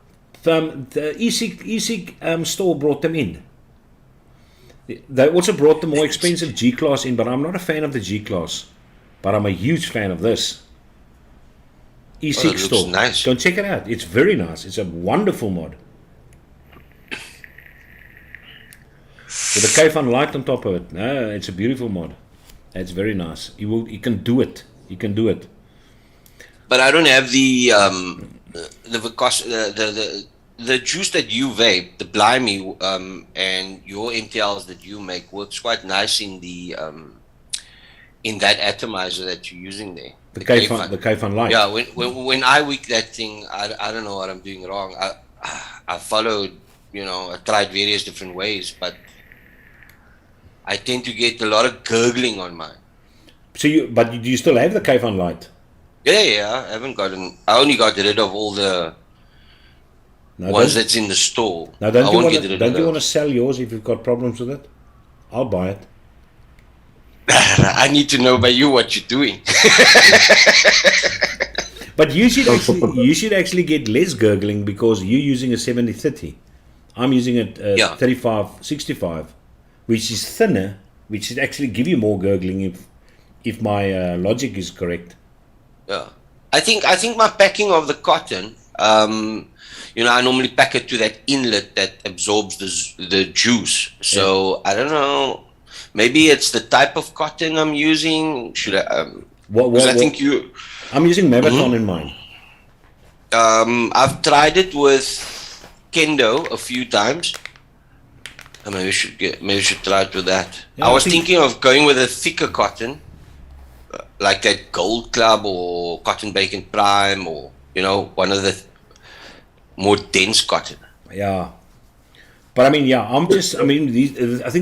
Speaker 1: The eSig store brought them in. They also brought the more expensive G-Class in, but I'm not a fan of the G-Class. But I'm a huge fan of this. eSig store.
Speaker 3: Nice.
Speaker 1: Go and check it out. It's very nice. It's a wonderful mod. With a K-Fan light on top of it. No, it's a beautiful mod. It's very nice. You can do it. You can do it.
Speaker 3: But I don't have the juice that you vape, the Blimey, and your MTLs that you make works quite nice in the in that atomizer that you're using there.
Speaker 1: The K-Fan light.
Speaker 3: Yeah, when I wick that thing, I don't know what I'm doing wrong. I followed, I tried various different ways, but I tend to get a lot of gurgling on mine.
Speaker 1: So do you still have the K-Fan light?
Speaker 3: Yeah, I haven't gotten. I only got rid of all the ones that's in the store.
Speaker 1: Now, don't you want to sell yours if you've got problems with it? I'll buy it.
Speaker 3: I need to know by you what you're doing.
Speaker 1: But you should actually get less gurgling because you're using a 70-30. I'm using a 35-65, which is thinner, which should actually give you more gurgling if my logic is correct.
Speaker 3: Yeah, I think my packing of the cotton. I normally pack it to that inlet that absorbs the juice. So I don't know. Maybe it's the type of cotton I'm using. Should I? I'm
Speaker 1: using Marathon in mine.
Speaker 3: I've tried it with Kendo a few times. Maybe we should try it with that.
Speaker 1: Yeah,
Speaker 3: I was thinking of going with a thicker cotton, like that Gold Club or Cotton Bacon Prime, or one of the more dense cotton.
Speaker 1: Yeah. But I think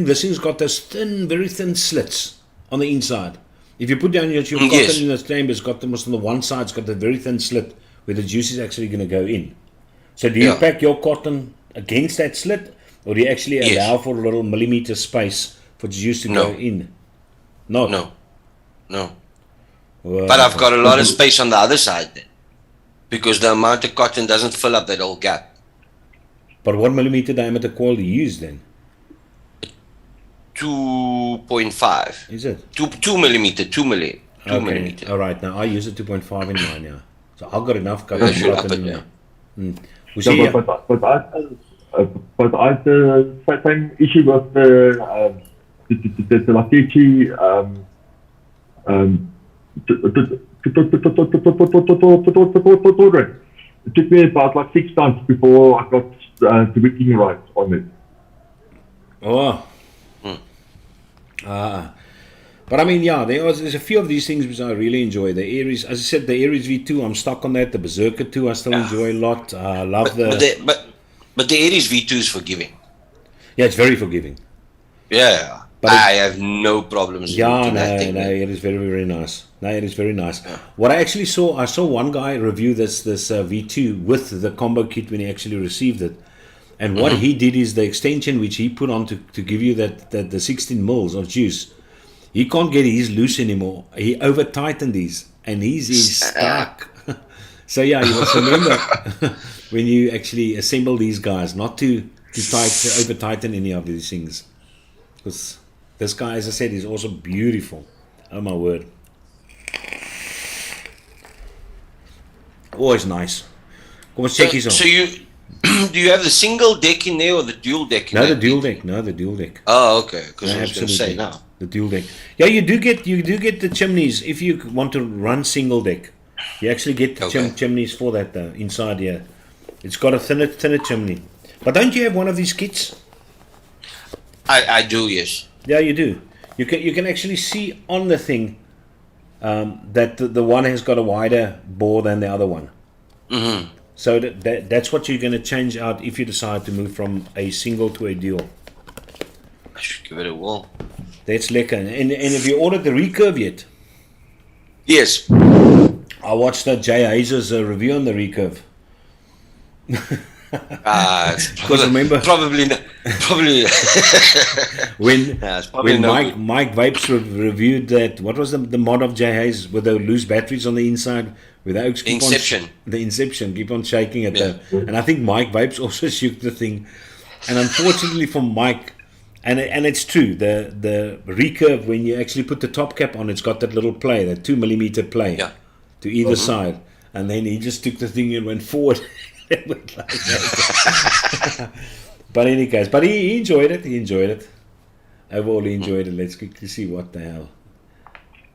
Speaker 1: this thing's got those very thin slits on the inside. If you put down your cotton in the chamber, it's got almost on the one side, it's got a very thin slit where the juice is actually going to go in. So do you pack your cotton against that slit, or do you actually allow for a little millimeter space for juice to go in?
Speaker 3: No. But I've got a lot of space on the other side then, because the amount of cotton doesn't fill up that whole gap.
Speaker 1: But what millimeter diameter coil do you use then?
Speaker 3: 2.5.
Speaker 1: Is it?
Speaker 3: 2 millimeter. 2 millimeter.
Speaker 1: All right. Now I use a 2.5 in mine. Yeah. So I've got enough cotton in there.
Speaker 2: But I had the same issue with the Lakichi. It took me about like 6 times before I got the wicking right on it.
Speaker 1: Oh. But I mean, there's a few of these things which I really enjoy. The Aries, as I said, the Aries V2, I'm stuck on that. The Berserker 2, I still enjoy a lot. I love
Speaker 3: But the Aries V2 is forgiving.
Speaker 1: Yeah, it's very forgiving.
Speaker 3: Yeah. But I have no problems with that thing.
Speaker 1: No, it is very, very nice. No, it is very nice. Yeah. What I actually saw, I saw one guy review this V2 with the combo kit when he actually received it. And what he did is the extension which he put on to give you the 16 mils of juice, he can't get his loose anymore. He over tightened these, and his is stuck. So you must remember when you actually assemble these guys, not to over tighten any of these things, because this guy, as I said, is also beautiful. Oh my word! Always nice. Come on, check his on.
Speaker 3: So do you have the single deck in there or the dual deck?
Speaker 1: The dual deck. No, the dual deck.
Speaker 3: Oh, okay. Because I was going to say now
Speaker 1: the dual deck. Yeah, you do get the chimneys if you want to run single deck. You actually get chimneys for that though inside here. It's got a thinner chimney. But don't you have one of these kits?
Speaker 3: I do, yes.
Speaker 1: Yeah, you do. You can actually see on the thing that the one has got a wider bore than the other one.
Speaker 3: Mm-hmm.
Speaker 1: So that's what you're going to change out if you decide to move from a single to a dual.
Speaker 3: I should give it a whirl.
Speaker 1: That's lekker. And have you ordered the recurve yet?
Speaker 3: Yes.
Speaker 1: I watched Jay Hayes' review on the recurve. Because remember,
Speaker 3: probably
Speaker 1: when Mike Vapes reviewed that, what was the mod of Jay Hayes with the loose batteries on the inside, with the Oaks Inception keep on shaking it though. And I think Mike Vapes also shook the thing, and unfortunately for Mike, and it's true, the recurve, when you actually put the top cap on, it's got that little play, that 2 millimeter play to either side, and then he just took the thing and went forward. But in any case, he enjoyed it. I've all enjoyed it. Let's quickly see what the hell.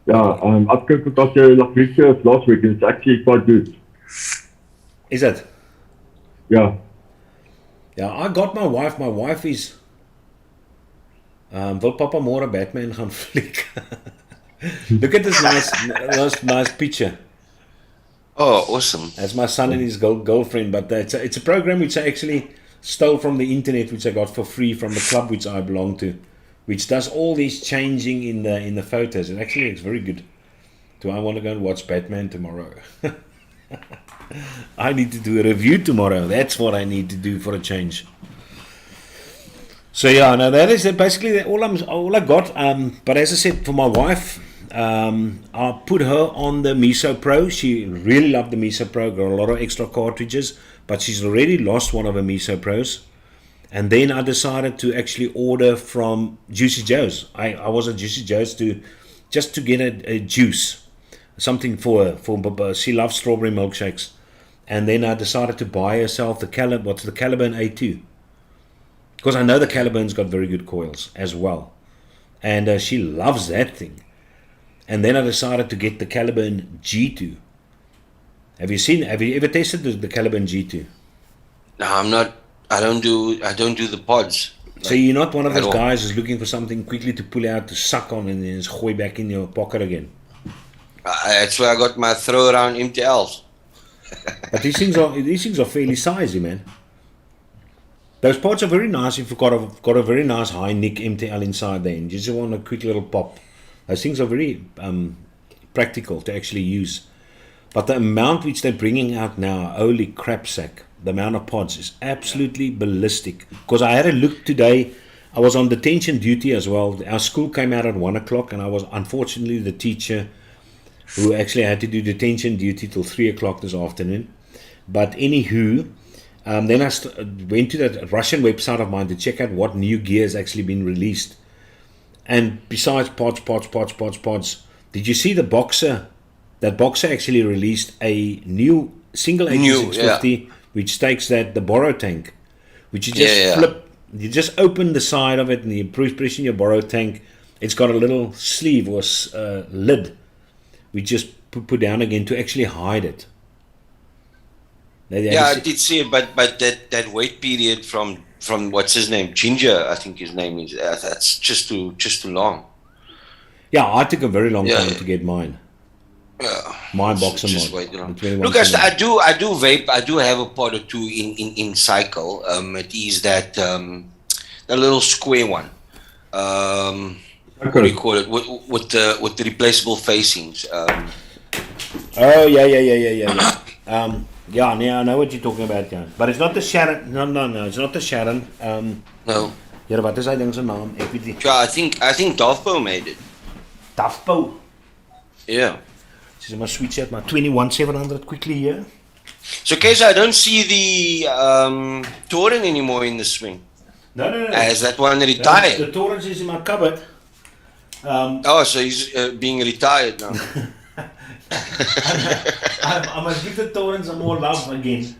Speaker 2: Yeah, I've got your like research last week and it's actually quite good.
Speaker 1: Is it?
Speaker 2: Yeah.
Speaker 1: Ja, I got my wife. My wife is wil Papa môre Batman gaan fliek. Look at this nice picture.
Speaker 3: Oh, awesome.
Speaker 1: That's my son and his girlfriend, but it's a program which I actually stole from the internet, which I got for free from the club which I belong to, which does all this changing in the photos. It actually looks very good. Do I want to go and watch Batman tomorrow? I need to do a review tomorrow. That's what I need to do for a change. So yeah, no, that is basically all I got. But as I said, for my wife, I put her on the Miso Pro. She really loved the Miso Pro. Got a lot of extra cartridges, but she's already lost one of her Miso Pros. And then I decided to actually order from Juicy Joe's. I was at Juicy Joe's just to get a juice, something for her. She loves strawberry milkshakes. And then I decided to buy herself the Caliburn A2. Because I know the Caliburn's got very good coils as well. And she loves that thing. And then I decided to get the Caliburn G2. Have you ever tested the Caliburn G2?
Speaker 3: No, I'm not. I don't do the pods.
Speaker 1: So you're not one of those guys who's looking for something quickly to pull out, to suck on, and then gooi back in your pocket again.
Speaker 3: That's where I got my throw around MTLs.
Speaker 1: But these things are fairly sizey, man. Those pods are very nice if you've got a very nice high nick MTL inside there, and you just want a quick little pop. Those things are very practical to actually use. But the amount which they're bringing out now, holy crap sack, the amount of pods is absolutely ballistic. Because I had a look today, I was on detention duty as well. Our school came out at 1 o'clock, and I was unfortunately the teacher who actually had to do detention duty till 3 o'clock this afternoon. But anywho, then I went to that Russian website of mine to check out what new gear has actually been released. And besides pods, did you see the Boxer? That Boxer actually released a new single 8650, which takes the borrow tank, which you just flip. You just open the side of it and you press in your borrow tank. It's got a little sleeve or lid. We just put down again to actually hide it.
Speaker 3: I did see it, but that wait period from what's his name, Ginger, I think his name is. That's just too long. Yeah,
Speaker 1: I took a very long time to get mine.
Speaker 3: Yeah,
Speaker 1: my Boxer mod.
Speaker 3: Look, I do vape. I do have a pod or two in cycle. It is that the little square one. What do you call it? With the replaceable facings.
Speaker 1: Oh yeah. Yeah, I know what you're talking about, yeah. But it's not the Sharon. No, it's not the Sharon.
Speaker 3: No.
Speaker 1: Yeah, wat is hy ding se naam? Ek weet nie.
Speaker 3: Yeah, I think Dovpo made it.
Speaker 1: Dovpo?
Speaker 3: Yeah.
Speaker 1: This is my sweet chat, my 21700 quickly here.
Speaker 3: So, Keza, I don't see the Torin anymore in the swing.
Speaker 1: No.
Speaker 3: Has that one retired?
Speaker 1: No, the Torrens is in my cupboard.
Speaker 3: So he's being retired now.
Speaker 1: I must give the Torrens some more love again.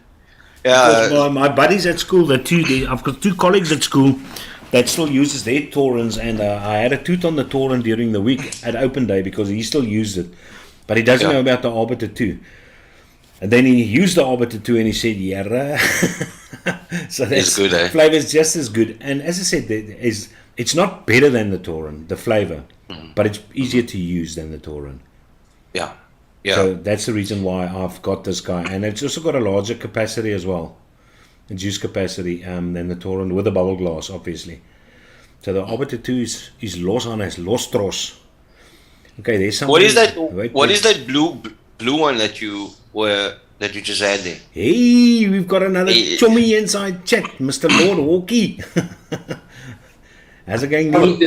Speaker 3: Yeah.
Speaker 1: Because my buddies at school, I've got two colleagues at school that still uses their Torrens, and I had a toot on the Torrent during the week at open day because he still used it. But he doesn't know about the Arbiter 2. And then he used the Arbiter 2 and he said, yeah. So that's
Speaker 3: good, eh?
Speaker 1: Flavor is just as good. And as I said, it's not better than the Torrent, the flavor, but it's easier to use than the Torrent.
Speaker 3: Yeah.
Speaker 1: So that's the reason why I've got this guy. And it's also got a larger capacity as well, a juice capacity, than the Torrent with a bubble glass, obviously. So the Arbiter 2 is los tros. Okay, there's something.
Speaker 3: What is that blue one that you just had there?
Speaker 1: Hey, we've got another chummy inside chat, Mr. Lord Walkie. How's it going, Neil?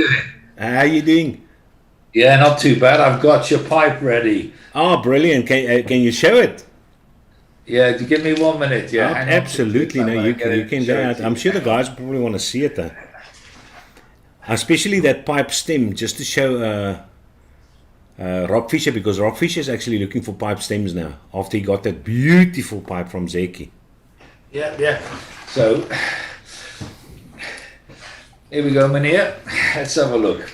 Speaker 1: How are you doing?
Speaker 4: Yeah, not too bad. I've got your pipe ready.
Speaker 1: Oh, brilliant. Can you show it?
Speaker 4: Yeah, give me 1 minute. Yeah,
Speaker 1: absolutely. No, you can go out. I'm sure the guys probably want to see it though. Especially that pipe stem, just to show Rob Fisher, because Rob Fisher is actually looking for pipe stems now after he got that beautiful pipe from Zack.
Speaker 4: Yeah. So Here we go, meneer. Let's have a look.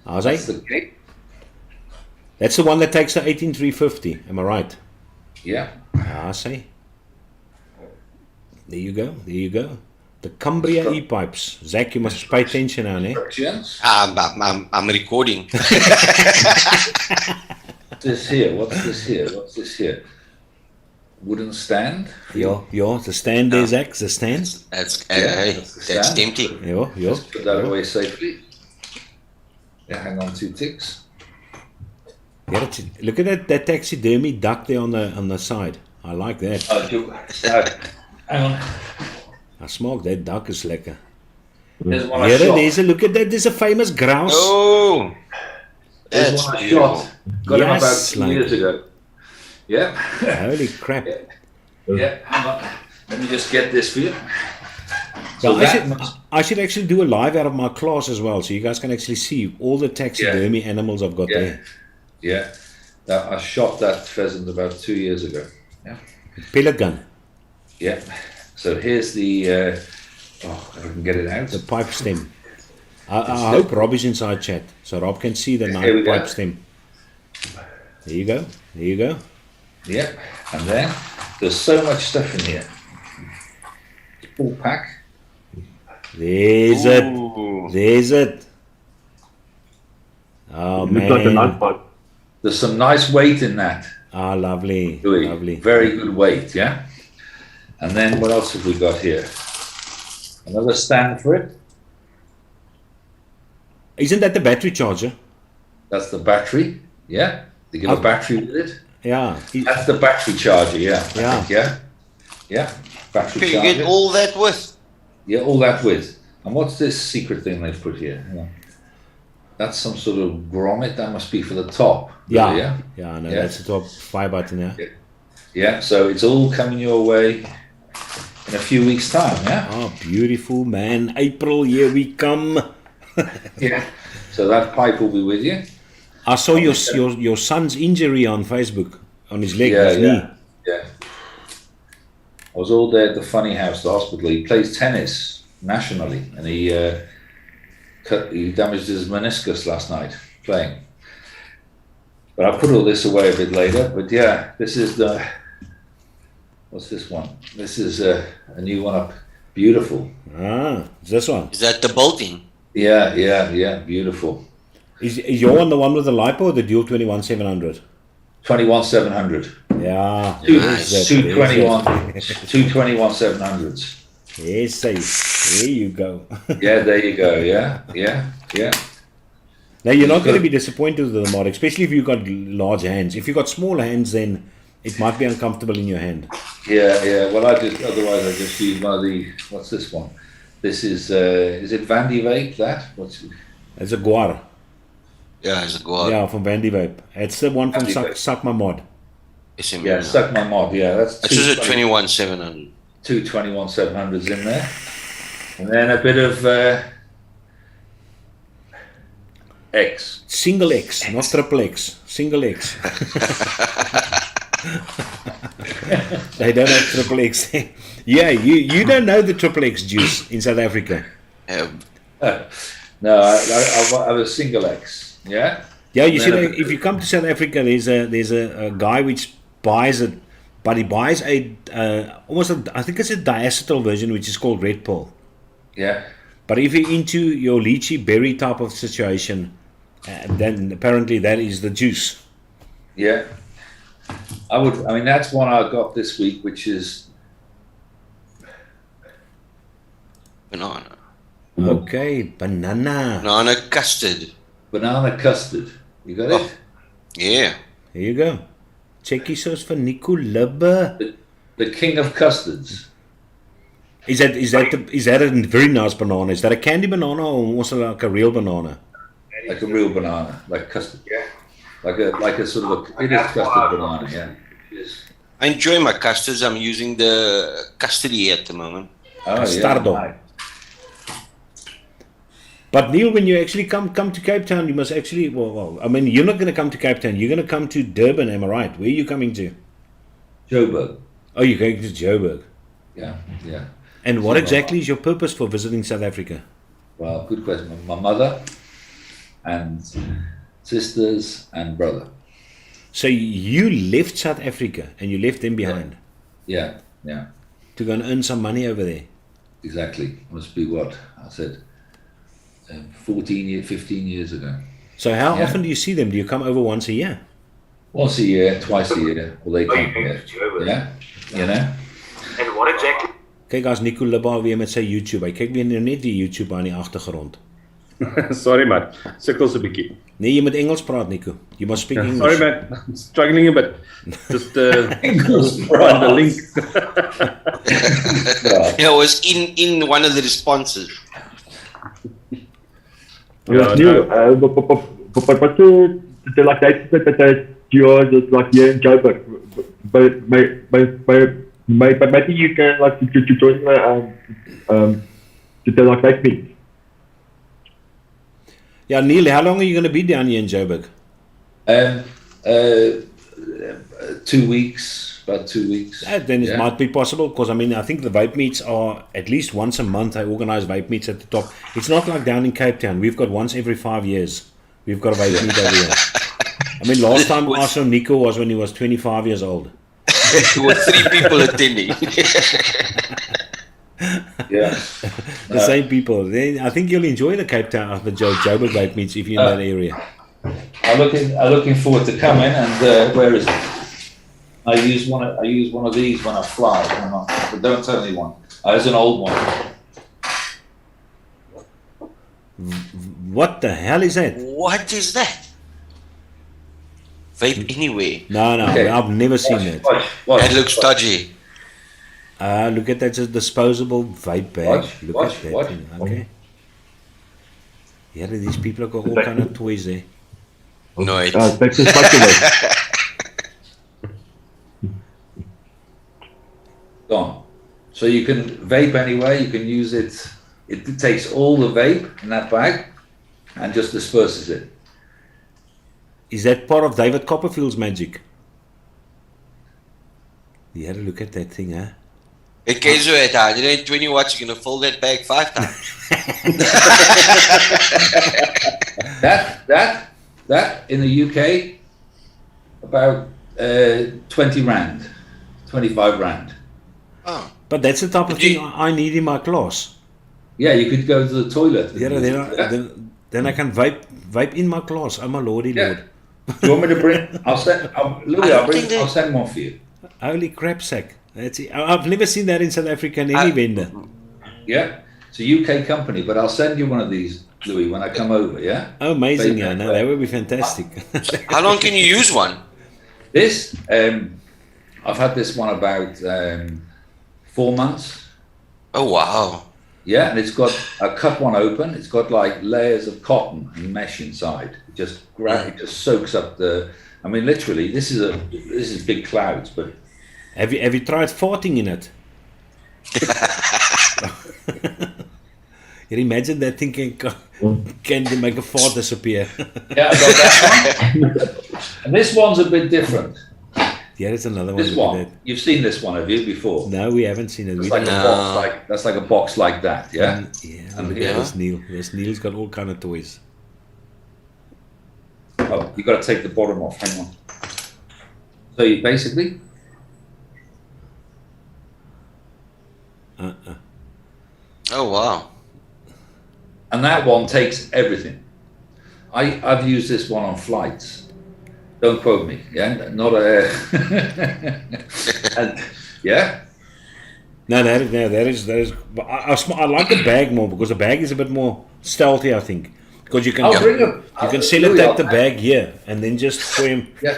Speaker 1: How's
Speaker 4: That's
Speaker 1: that?
Speaker 4: the cake.
Speaker 1: That's the one that takes the 18350. Am I right?
Speaker 4: Yeah.
Speaker 1: I see. There you go. There you go. The Cumbria e-pipes. Zack, you must pay attention now, eh?
Speaker 4: Instructions.
Speaker 3: I'm recording.
Speaker 4: This here. What's this here? What's this here? Wooden stand.
Speaker 1: Yeah, the stand there, Zack, the stand.
Speaker 3: That's
Speaker 4: that's the
Speaker 3: that's
Speaker 4: stand.
Speaker 3: tempting.
Speaker 1: Yeah.
Speaker 4: Just put that away safely. Yeah, hang on 2 ticks.
Speaker 1: Yeah, look at that taxidermy duck there on the side. I like that.
Speaker 4: Hang on.
Speaker 1: I smoke that duck is lekker.
Speaker 4: There's one I
Speaker 1: Here
Speaker 4: shot.
Speaker 1: it is. Look at that. There's a famous grouse.
Speaker 3: Oh,
Speaker 4: There's
Speaker 3: that's
Speaker 4: one I
Speaker 3: beautiful.
Speaker 4: shot. Got him about
Speaker 1: Yes,
Speaker 4: 2
Speaker 1: like-
Speaker 4: years ago. Yeah.
Speaker 1: Holy crap.
Speaker 4: Yeah. Hang on. Let me just get this for you.
Speaker 1: So
Speaker 4: So
Speaker 1: I
Speaker 4: that
Speaker 1: should,
Speaker 4: must-
Speaker 1: I should actually do a live out of my class as well, so you guys can actually see all the taxidermy animals I've got
Speaker 4: Yeah.
Speaker 1: there.
Speaker 4: Yeah. I shot that pheasant about 2 years ago. Yeah.
Speaker 1: Pellet gun,
Speaker 4: Yeah. So here's the. If I can get it out.
Speaker 1: the pipe stem. I hope Rob is inside chat, so Rob can see the
Speaker 4: Here
Speaker 1: knife
Speaker 4: we go.
Speaker 1: pipe stem. There you go. There you go.
Speaker 4: Yeah. And then there's so much stuff in here. Full pack.
Speaker 1: There's
Speaker 3: Ooh.
Speaker 1: it. There's it. Oh
Speaker 2: Looks like a
Speaker 1: man.
Speaker 2: nice pipe.
Speaker 4: There's some nice weight in that.
Speaker 1: Ah, lovely.
Speaker 4: Louis.
Speaker 1: Lovely.
Speaker 4: Very good weight, yeah? And then what else have we got here? Another stand for it.
Speaker 1: Isn't that the battery charger?
Speaker 4: That's the battery, yeah? They give
Speaker 1: Oh.
Speaker 4: a battery with it.
Speaker 1: Yeah.
Speaker 4: That's the battery charger, yeah. I
Speaker 1: Yeah.
Speaker 4: think, yeah? Yeah, battery
Speaker 3: Okay, you
Speaker 4: charger.
Speaker 3: get all that with.
Speaker 4: Yeah, all that with. And what's this secret thing they've put here? Hang on. That's some sort of grommet. That must be for the top.
Speaker 1: Yeah.
Speaker 4: really, yeah?
Speaker 1: Yeah, no,
Speaker 4: Yeah.
Speaker 1: that's the top fire button, yeah.
Speaker 4: Yeah, so it's all coming your way in a few weeks' time, yeah?
Speaker 1: Oh, beautiful, man. April, here we come.
Speaker 4: Yeah. So that pipe will be with you.
Speaker 1: I saw your son's injury on Facebook, on his leg,
Speaker 4: Yeah,
Speaker 1: his
Speaker 4: yeah.
Speaker 1: knee.
Speaker 4: Yeah. I was all there at the Funny House, the hospital. He plays tennis nationally, and he damaged his meniscus last night playing. But I'll put all this away a bit later. But yeah, this is the. What's this one? This is a new one up. Beautiful.
Speaker 1: Ah, it's this one.
Speaker 3: Is that the bolting?
Speaker 4: Yeah. Beautiful.
Speaker 1: Is your one the one with the LiPo or the dual 21700?
Speaker 4: 21700.
Speaker 1: Yeah.
Speaker 4: Two,
Speaker 1: there's that,
Speaker 4: two
Speaker 1: there's
Speaker 4: 21,
Speaker 1: that.
Speaker 4: 21700s.
Speaker 1: Yes, there you go.
Speaker 4: Yeah, there you go. Yeah.
Speaker 1: Now, you're not going to be disappointed with the mod, especially if you've got large hands. If you've got small hands, then it might be uncomfortable in your hand.
Speaker 4: Yeah. Well, otherwise I just use one of the. What's this one? This is it Vandy Vape? That what's
Speaker 1: It's a Guar.
Speaker 3: Yeah, it's a guard.
Speaker 1: Yeah, from Vandy Vape. It's the one from
Speaker 4: Vandy Vape.
Speaker 1: Suck My Mod.
Speaker 3: SM,
Speaker 4: yeah, Suck My Mod. Yeah, that's
Speaker 3: It's just a 21,700.
Speaker 4: 221-700s in there, and then a bit of X.
Speaker 1: Single X, not triple X. Single X. They don't have triple X. Yeah, you don't know the triple X juice in South Africa.
Speaker 4: No, I have a single X. Yeah.
Speaker 1: Yeah, you
Speaker 4: And
Speaker 1: see,
Speaker 4: then
Speaker 1: like, if you come to South Africa, there's a guy which buys it, but he buys a I think it's a diacetyl version, which is called Red Pill.
Speaker 4: Yeah.
Speaker 1: But if you're into your lychee berry type of situation, then apparently that is the juice.
Speaker 4: Yeah. I mean, that's one I got this week, which is
Speaker 3: Banana.
Speaker 1: Okay, banana.
Speaker 3: Banana custard.
Speaker 4: banana custard. You got it?
Speaker 3: Yeah.
Speaker 1: Here you go. Checkie sauce for Nico Lubbe.
Speaker 4: The king of custards.
Speaker 1: Is that a very nice banana? Is that a candy banana or also like a real banana?
Speaker 4: Like a real banana, like custard. Yeah. Like a sort of it is custard banana, yeah.
Speaker 3: I enjoy my custards. I'm using the custardy at the moment.
Speaker 4: Oh,
Speaker 1: Castardo.
Speaker 4: Yeah.
Speaker 1: But Neil, when you actually come to Cape Town, you must actually, well, I mean, you're not going to come to Cape Town. You're going to come to Durban, am I right? Where are you coming to?
Speaker 4: Joburg.
Speaker 1: Oh, you're going to Joburg.
Speaker 4: Yeah.
Speaker 1: And what exactly is your purpose for visiting South Africa?
Speaker 4: Well, good question. My mother and sisters and brother.
Speaker 1: So you left South Africa and you left them behind
Speaker 4: Yeah.
Speaker 1: to go and earn some money over there.
Speaker 4: Exactly. Must be what I said 15 years ago.
Speaker 1: So how often do you see them? Do you come over once a year?
Speaker 4: Once a year, twice a year. Well, they come here. Yeah. You know?
Speaker 2: And what exactly?
Speaker 1: Kyk, as Nico Libba weer met sy YouTube. Hy kyk weer net die YouTube aan die agtergrond.
Speaker 5: Sorry man, sukkels 'n bietjie.
Speaker 1: Nee, jy moet Engels praat, Nico. You must speak English.
Speaker 5: Sorry man, I'm struggling a bit. Just
Speaker 4: Engels
Speaker 5: find the link.
Speaker 3: Yeah, it was in one of the responses.
Speaker 5: Yeah,
Speaker 2: But to like that yours is like here in Joburg. But maybe you can like to join to like that me.
Speaker 1: Yeah, Neil, how long are you going to be down here in Joburg?
Speaker 4: 2 weeks, about 2 weeks.
Speaker 1: Then it might be possible, because I mean, I think the vape meets are at least once a month. I organize vape meets at the top. It's not like down in Cape Town. We've got once every 5 years. We've got a vape meet over here. I mean, last time I saw Nico was when he was 25 years old.
Speaker 3: There were 3 people attending.
Speaker 4: Yeah.
Speaker 1: The same people. I think you'll enjoy the Cape Town, the Joburg vape meets if you're in that area.
Speaker 4: I'm looking forward to coming. And where is it? I use one of these when I fly. But don't tell anyone. There's an old one.
Speaker 1: What the hell is that?
Speaker 3: What is that? Vape anywhere.
Speaker 1: No,
Speaker 4: Okay.
Speaker 1: I've never seen that.
Speaker 4: Watch.
Speaker 3: That looks dodgy.
Speaker 1: Look at that, just disposable vape bag. Look at that
Speaker 4: watch.
Speaker 1: thing. Okay. Yeah, these people have got all kind of toys there.
Speaker 3: No, it's
Speaker 2: That's just like
Speaker 4: Gone. So you can vape anywhere. You can use it. It takes all the vape in that bag and just disperses it.
Speaker 1: Is that part of David Copperfield's magic? You had to look at that thing, huh?
Speaker 3: okay, so at 120 watts, you're going to fold that bag 5 times.
Speaker 4: That in the UK, about 20 rand, 25 rand.
Speaker 3: Oh.
Speaker 1: But that's the type of thing I need in my class.
Speaker 4: Yeah, you could go to the toilet.
Speaker 1: Yeah, then I can vape in my class. Oh my lordy
Speaker 4: Yeah.
Speaker 1: lord.
Speaker 4: Do you want me to bring? I'll send one for you.
Speaker 1: Holy crap sack. That's it. I've never seen that in South Africa in any vendor.
Speaker 4: Yeah, it's a UK company, but I'll send you one of these, Louis, when I come over. Yeah.
Speaker 1: Oh, amazing,
Speaker 4: Vape
Speaker 1: yeah. No,
Speaker 4: vape.
Speaker 1: that would be fantastic.
Speaker 3: How long can you use one?
Speaker 4: This, I've had this one about 4 months.
Speaker 3: Oh, wow.
Speaker 4: Yeah, and it's got, I cut one open. It's got like layers of cotton and mesh inside. It just soaks up the. I mean, literally, this is big clouds. But
Speaker 1: Have you tried farting in it? You imagine that thing can make a fart disappear.
Speaker 4: yeah, I got that one. And this one's a bit different.
Speaker 1: Yeah, there's another one.
Speaker 4: This
Speaker 1: Look at
Speaker 4: one,
Speaker 1: that.
Speaker 4: you've seen this one, have you, before?
Speaker 1: No, we haven't seen it.
Speaker 4: It's
Speaker 1: We
Speaker 4: like
Speaker 1: don't-
Speaker 4: a box, that's like a box like that. Yeah.
Speaker 1: Yeah,
Speaker 4: And
Speaker 1: look
Speaker 4: yeah.
Speaker 1: at this Neil. This Neil's got all kind of toys.
Speaker 4: Oh, you got to take the bottom off. Hang on. So you basically.
Speaker 3: Oh, wow.
Speaker 4: And that one takes everything. I've used this one on flights. Don't quote me. Yeah, not a. And, yeah.
Speaker 1: No, that is. But I like the bag more because the bag is a bit more stealthy, I think. Because you can
Speaker 4: I'll bring it.
Speaker 1: you can sellotape the bag here and then just for him.
Speaker 4: Yeah.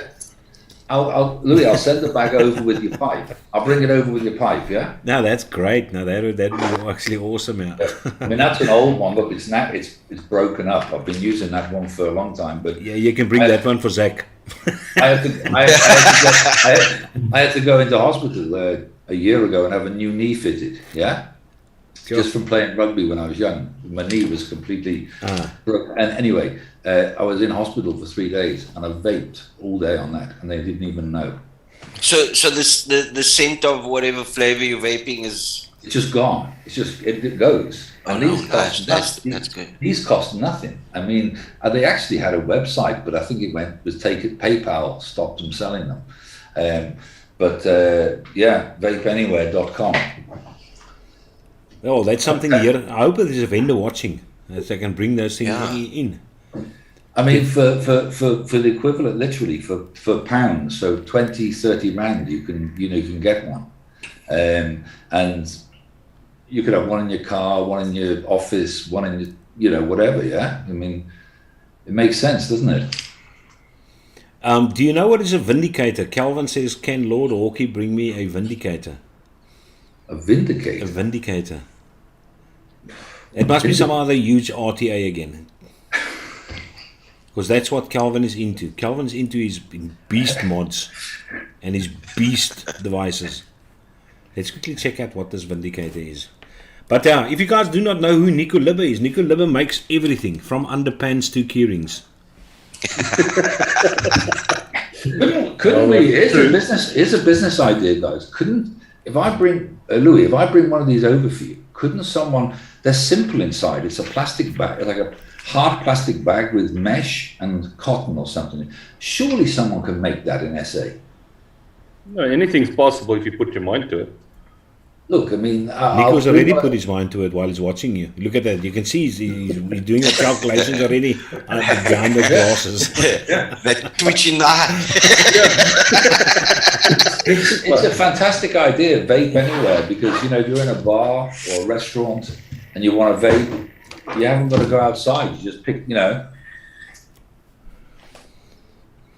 Speaker 4: Louis, I'll send the bag over with your pipe. I'll bring it over with your pipe. Yeah.
Speaker 1: No, that's great. No, that would be actually awesome. Yeah.
Speaker 4: I mean, that's an old one. Look, it's broken up. I've been using that one for a long time, but
Speaker 1: Yeah, you can bring that one for Zack.
Speaker 4: I had to go into hospital a year ago and have a new knee fitted. Yeah, just from playing rugby when I was young. My knee was completely broke. And anyway, I was in hospital for 3 days and I vaped all day on that, and they didn't even know.
Speaker 3: So the scent of whatever flavor you're vaping is
Speaker 4: It's just gone. It's just it goes. And
Speaker 3: That's good.
Speaker 4: These cost nothing. I mean, they actually had a website, but I think PayPal stopped them selling them. Vapeanywhere.com.
Speaker 1: Oh, that's something here. I hope there's a vendor watching, so I can bring those things in.
Speaker 4: I mean, for the equivalent, literally for pounds, so 20, 30 rand, you can get one, and you could have one in your car, one in your office, one in your, whatever. Yeah, I mean, it makes sense, doesn't it?
Speaker 1: Do you know what is a vindicator? Calvin says, "Can Lord Hawkey bring me a vindicator?"
Speaker 4: A vindicator.
Speaker 1: A vindicator. It must be some other huge RTA again. Because that's what Calvin is into. Calvin's into his beast mods and his beast devices. Let's quickly check out what this vindicator is. But if you guys do not know who Nico Libbe is, Nico Libbe makes everything from underpants to keyrings.
Speaker 4: Couldn't we? It's a business idea, guys. If I bring one of these over for you, couldn't someone? They're simple inside. It's a plastic bag, like a hard plastic bag with mesh and cotton or something. Surely someone can make that in SA.
Speaker 5: No, anything's possible if you put your mind to it.
Speaker 4: Look, I mean,
Speaker 1: Nico's already put his mind to it while he's watching you. Look at that. You can see he's doing the calculations already behind the glasses.
Speaker 3: That twitching eye.
Speaker 4: It's a fantastic idea, vape anywhere, because, if you're in a bar or a restaurant and you want to vape, you haven't got to go outside. You just pick,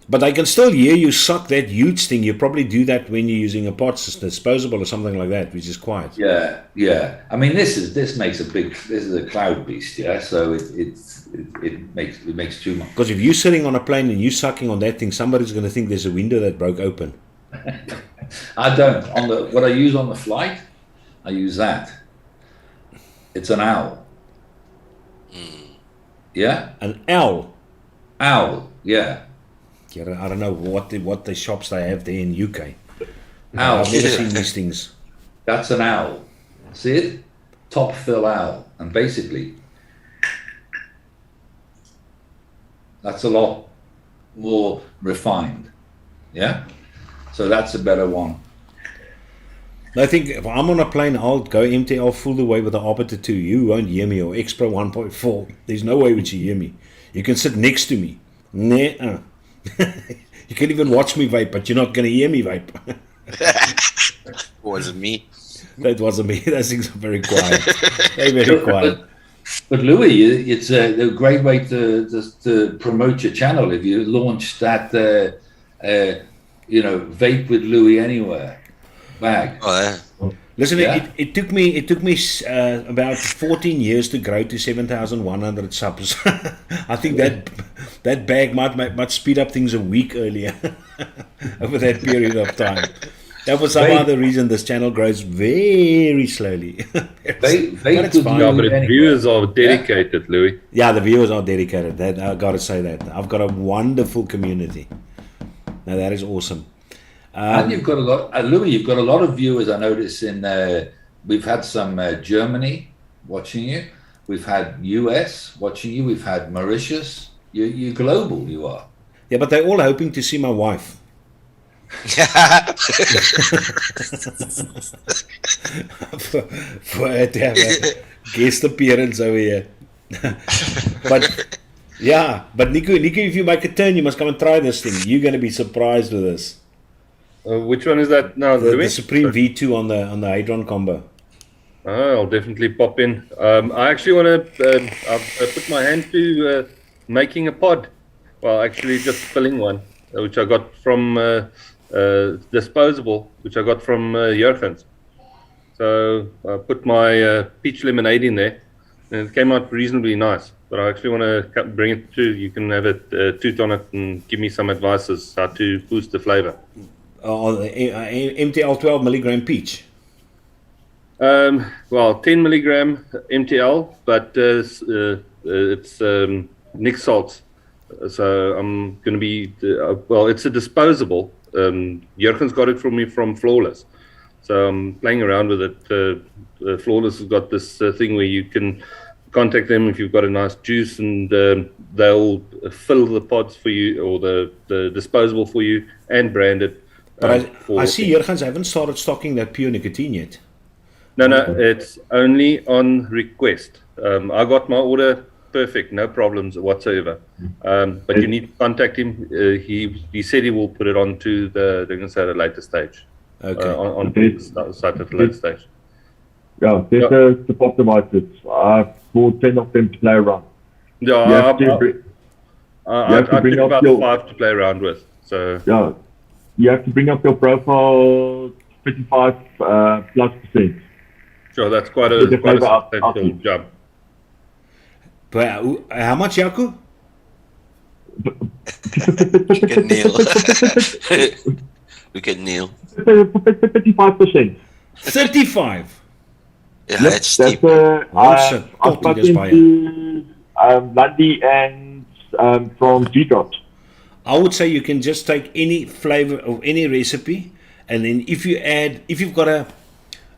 Speaker 1: But I can still hear you suck that huge thing. You probably do that when you're using a pot disposable or something like that, which is quiet.
Speaker 4: Yeah. I mean, this is a cloud beast, yeah. So it makes too much.
Speaker 1: Because if you're sitting on a plane and you're sucking on that thing, somebody's going to think there's a window that broke open.
Speaker 4: I don't. What I use on the flight, I use that. It's an owl. Yeah.
Speaker 1: An owl.
Speaker 4: Owl. Yeah.
Speaker 1: I don't know what the shops they have there in UK.
Speaker 4: Owl.
Speaker 1: I've never seen these things.
Speaker 4: That's an owl. See it? Top fill owl. And basically, that's a lot more refined. Yeah? So that's a better one.
Speaker 1: I think if I'm on a plane, I'll go MTL full the way with the Arbiter 2. You won't hear me, or Expro 1.4. There's no way would you hear me. You can sit next to me. Nuh-uh. You can even watch me vape, but you're not going to hear me vape.
Speaker 3: Wasn't me.
Speaker 1: That wasn't me. Those things are very quiet. They're very quiet.
Speaker 4: But Louis, it's a great way to promote your channel if you launch that, Vape with Louis Anywhere bag.
Speaker 3: Oh, yeah.
Speaker 1: Listen, it took me about 14 years to grow to 7,100 subs. I think that bag might speed up things a week earlier over that period of time. That was some other reason this channel grows very slowly.
Speaker 4: But its
Speaker 5: viewers are dedicated, Louis.
Speaker 1: Yeah, the viewers are dedicated. That I got to say that. I've got a wonderful community. Now that is awesome.
Speaker 4: And you've got a lot, Louis. You've got a lot of viewers. I notice we've had some Germany watching you. We've had US watching you. We've had Mauritius. You're global. You are.
Speaker 1: Yeah, but they're all hoping to see my wife. for her to have a guest appearance over here. But Nico, if you make a turn, you must come and try this thing. You're going to be surprised with this.
Speaker 5: Which one is that now?
Speaker 1: The Supreme V2 on the Hadron Combo.
Speaker 5: I'll definitely pop in. I actually want to put my hand to making a pod. Well, actually just filling one, which I got from disposable, which I got from Jurgens. So I put my peach lemonade in there, and it came out reasonably nice. But I actually want to bring it to you. Can have it toot on it and give me some advice as how to boost the flavor.
Speaker 1: MTL 12 milligram peach.
Speaker 5: Well, 10 milligram MTL, but it's Nick salts. So I'm going to be, it's a disposable. Jurgens got it from me from Flawless. So I'm playing around with it. Flawless has got this thing where you can contact them if you've got a nice juice, and they'll fill the pods for you, or the disposable for you, and brand it.
Speaker 1: But I see Jurgens haven't started stocking that pure nicotine yet.
Speaker 5: No, it's only on request. I got my order perfect, no problems whatsoever. But you need to contact him. He said he will put it onto they're going to say at a later stage.
Speaker 1: Okay.
Speaker 5: On the site at a later stage.
Speaker 2: Yeah, there's the pop devices. I've bought 10 of them to play around.
Speaker 5: Yeah, I took about
Speaker 2: your,
Speaker 5: 5 to play around with. So
Speaker 2: yeah, you have to bring up your profile 55 plus %.
Speaker 5: Sure, that's quite a substantial jump.
Speaker 1: But how much, Jaco?
Speaker 3: Look at Neil. Look at Neil.
Speaker 2: 55%.
Speaker 1: 35.
Speaker 3: Yeah, that's steep.
Speaker 2: I've spoken to Lundy and from G-Drops.
Speaker 1: I would say you can just take any flavor of any recipe, and then if you've got a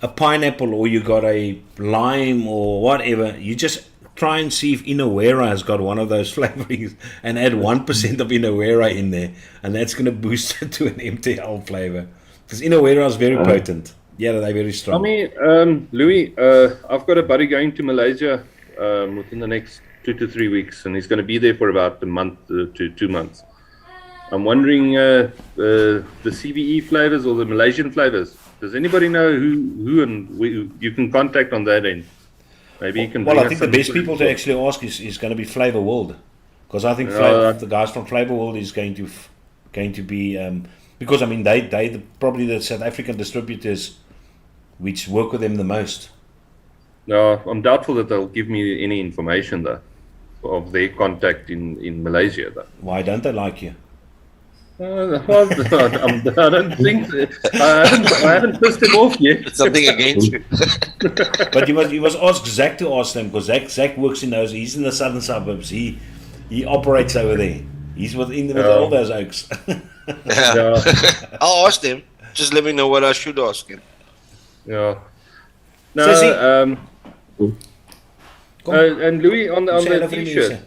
Speaker 1: pineapple, or you got a lime or whatever, you just try and see if Inawera has got one of those flavorings, and add 1% of Inawera in there, and that's going to boost it to an MTL flavor, because Inawera is very potent. Yeah, they're very strong.
Speaker 5: Tell me, Louis, I've got a buddy going to Malaysia within the next 2 to 3 weeks, and he's going to be there for about a month to 2 months. I'm wondering the CBE flavors or the Malaysian flavors. Does anybody know who you can contact on that end? Maybe you can.
Speaker 1: Well, I think the best people to actually ask is going to be Flavor World, because I think the guys from Flavor World is going to be because I mean they probably the South African distributors which work with them the most.
Speaker 5: No, I'm doubtful that they'll give me any information though of their contact in Malaysia though.
Speaker 1: Why don't they like you?
Speaker 5: Well, I don't think I haven't pissed him off yet.
Speaker 3: It's something against you.
Speaker 1: But you must ask Zack to ask them, because Zack works in those. He's in the southern suburbs. He operates over there. He's with all those oaks.
Speaker 3: Yeah. I'll ask them. Just let me know what I should ask him.
Speaker 5: Yeah. No. And Louis on the T-shirt.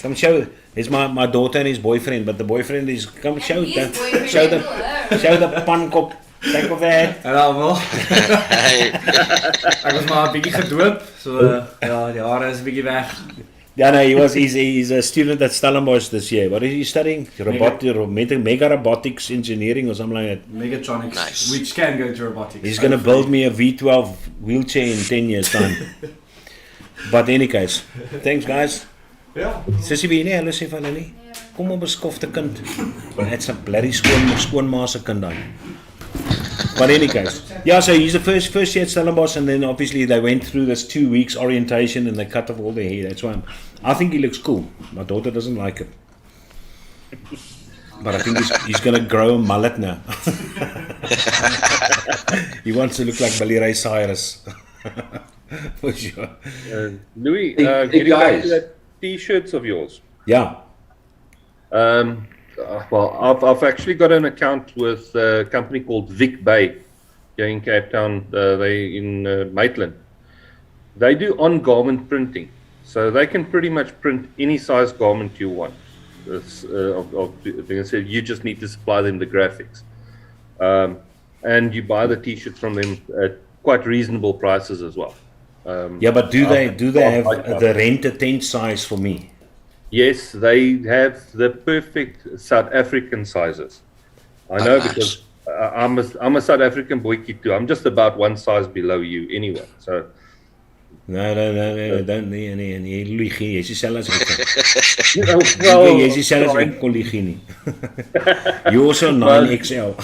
Speaker 1: Come show. It's my daughter and his boyfriend, but the boyfriend is come show the pankop. Kyk of that.
Speaker 6: Hallo almal. Ek was maar 'n bietjie gedoop, so ja, die hare is 'n bietjie weg.
Speaker 1: Yeah, no, he's a student at Stellenbosch this year. What is he studying? Mega robotics engineering or something like that.
Speaker 6: Mechatronics,
Speaker 3: Nice.
Speaker 6: which can go to robotics.
Speaker 1: He's going to build me a V12 wheelchair in 10 years time. But in any case, thanks guys.
Speaker 6: Ja.
Speaker 1: Susie, wie nie, hulle sê van hulle nie. Kom op 'n skofte kind. That's a bloody skoonma se kind dan. But in any case, yeah, so he's the first year at Stellenbosch, and then obviously they went through this 2 weeks orientation and they cut off all their hair. That's why I think he looks cool. My daughter doesn't like it. But I think he's going to grow a mullet now. He wants to look like Billy Ray Cyrus. For sure.
Speaker 5: Louis, getting back to that T-shirts of yours.
Speaker 1: Yeah.
Speaker 5: Well, I've actually got an account with a company called Vape here in Cape Town. They in Maitland. They do on-garment printing, so they can pretty much print any size garment you want. They say you just need to supply them the graphics, and you buy the T-shirt from them at quite reasonable prices as well.
Speaker 1: Yeah, but do they have the rent tent size for me?
Speaker 5: Yes, they have the perfect South African sizes. I know because I'm a South African boykie too. I'm just about one size below you anyway. So
Speaker 1: No, don't nie lieg nie. Jy's dieselfde as ek.
Speaker 5: well,
Speaker 1: Jy's dieselfde as ek kon lieg nie. You also 9XL.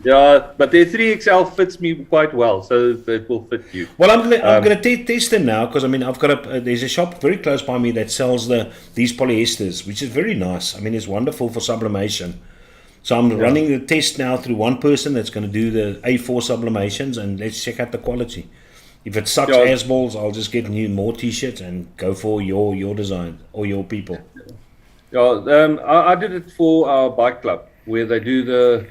Speaker 5: Yeah, but the 3XL fits me quite well, so it will fit you.
Speaker 1: Well, I'm going to test them now, because I mean I've got there's a shop very close by me that sells these polyesters, which is very nice. I mean it's wonderful for sublimation. So I'm running the test now through one person that's going to do the A4 sublimations, and let's check out the quality. If it sucks ass balls, I'll just get more T-shirts and go for your design or your people.
Speaker 5: Yeah, I did it for our bike club. where they do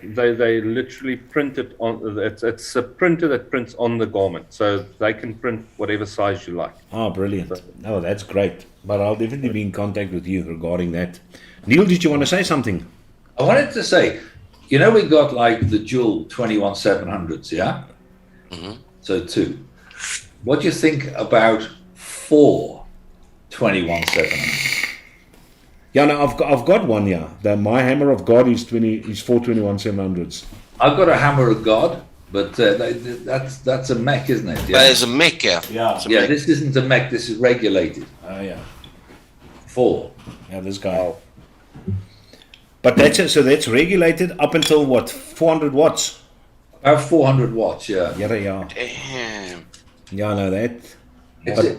Speaker 5: they literally print it on. It's a printer that prints on the garment, so they can print whatever size you like.
Speaker 1: Oh, brilliant. Oh, that's great. But I'll definitely be in contact with you regarding that. Neil, did you want to say something?
Speaker 4: I wanted to say, you know, we got like the dual 21700s, yeah? So 2. What do you think about 4 21700s?
Speaker 1: Yeah, no, I've got one. Yeah, my hammer of God is 421 700s.
Speaker 4: I've got a hammer of God, but that's a mech, isn't it?
Speaker 3: But it's a mech, yeah.
Speaker 1: Yeah.
Speaker 3: It's a
Speaker 4: Yeah,
Speaker 3: mech.
Speaker 4: this isn't a mech. This is regulated.
Speaker 1: Oh yeah.
Speaker 4: 4.
Speaker 1: Yeah, this guy. But that's it. So that's regulated up until what? 400 watts.
Speaker 4: About 400 watts. Yeah.
Speaker 1: Yeah.
Speaker 3: Damn.
Speaker 1: Yeah, I know that.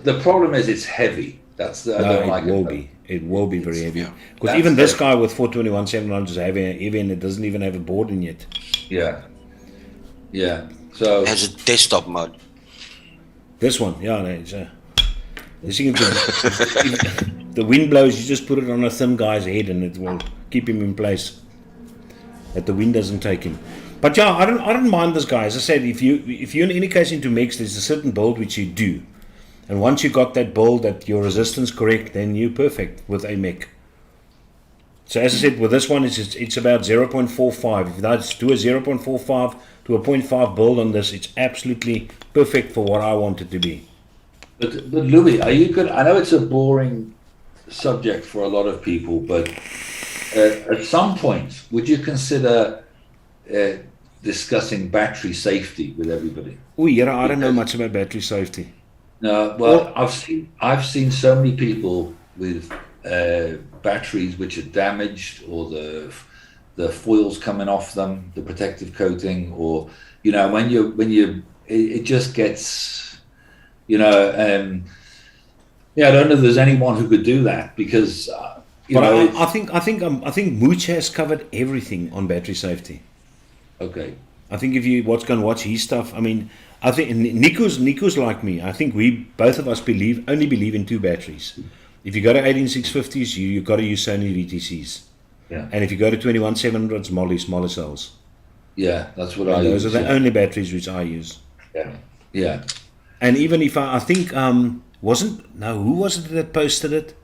Speaker 4: The problem is it's heavy. That's the. I don't like
Speaker 1: it will
Speaker 4: it.
Speaker 1: be. It will be very heavy.
Speaker 3: yeah.
Speaker 1: Because
Speaker 4: That's
Speaker 1: even this
Speaker 4: heavy.
Speaker 1: guy with 421 700s is heavy, and it doesn't even have a board in yet.
Speaker 4: Yeah. Yeah. So.
Speaker 3: It has a desktop mode.
Speaker 1: This one, yeah, no, it's this thing, if the wind blows, you just put it on a thin guy's head, and it will keep him in place. That the wind doesn't take him. But yeah, I don't mind this guy. As I said, if you're in any case into mix, there's a certain build which you do. And once you got that build, that your resistance correct, then you're perfect with a mech. So as I said, with this one, it's about 0.45. If that's do a 0.45 to a 0.5 build on this, it's absolutely perfect for what I want it to be.
Speaker 4: But Louis, are you good? I know it's a boring subject for a lot of people, but at some point, would you consider discussing battery safety with everybody?
Speaker 1: Oh yeah, I don't know much about battery safety.
Speaker 4: No, well, I've seen so many people with batteries which are damaged, or the foils coming off them, the protective coating, or when you it just gets, I don't know if there's anyone who could do that, because
Speaker 1: I think Mooch has covered everything on battery safety.
Speaker 4: Okay.
Speaker 1: I think if you watch his stuff, I mean, I think Nico's like me. I think both of us only believe in 2 batteries. If you go to 18650s, you got to use Sony VTCs.
Speaker 4: Yeah.
Speaker 1: And if you go to 21700s, Molle cells.
Speaker 4: Yeah, that's what
Speaker 1: And
Speaker 4: I use.
Speaker 1: those are the only batteries which I use.
Speaker 4: Yeah. Yeah.
Speaker 1: And even if I think who was it that posted it?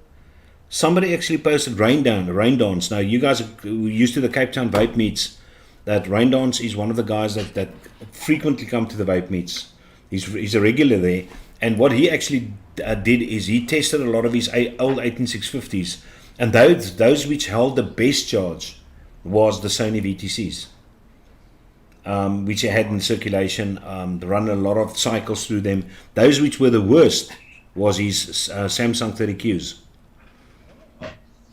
Speaker 1: Somebody actually posted Rain Dance. Now you guys are used to the Cape Town Vape meets. That Rain Dance is one of the guys that frequently come to the Vape meets. He's a regular there. And what he actually did is he tested a lot of his old 18650s. And those which held the best charge was the Sony VTCs. Which he had in circulation, run a lot of cycles through them. Those which were the worst was his Samsung 30Qs.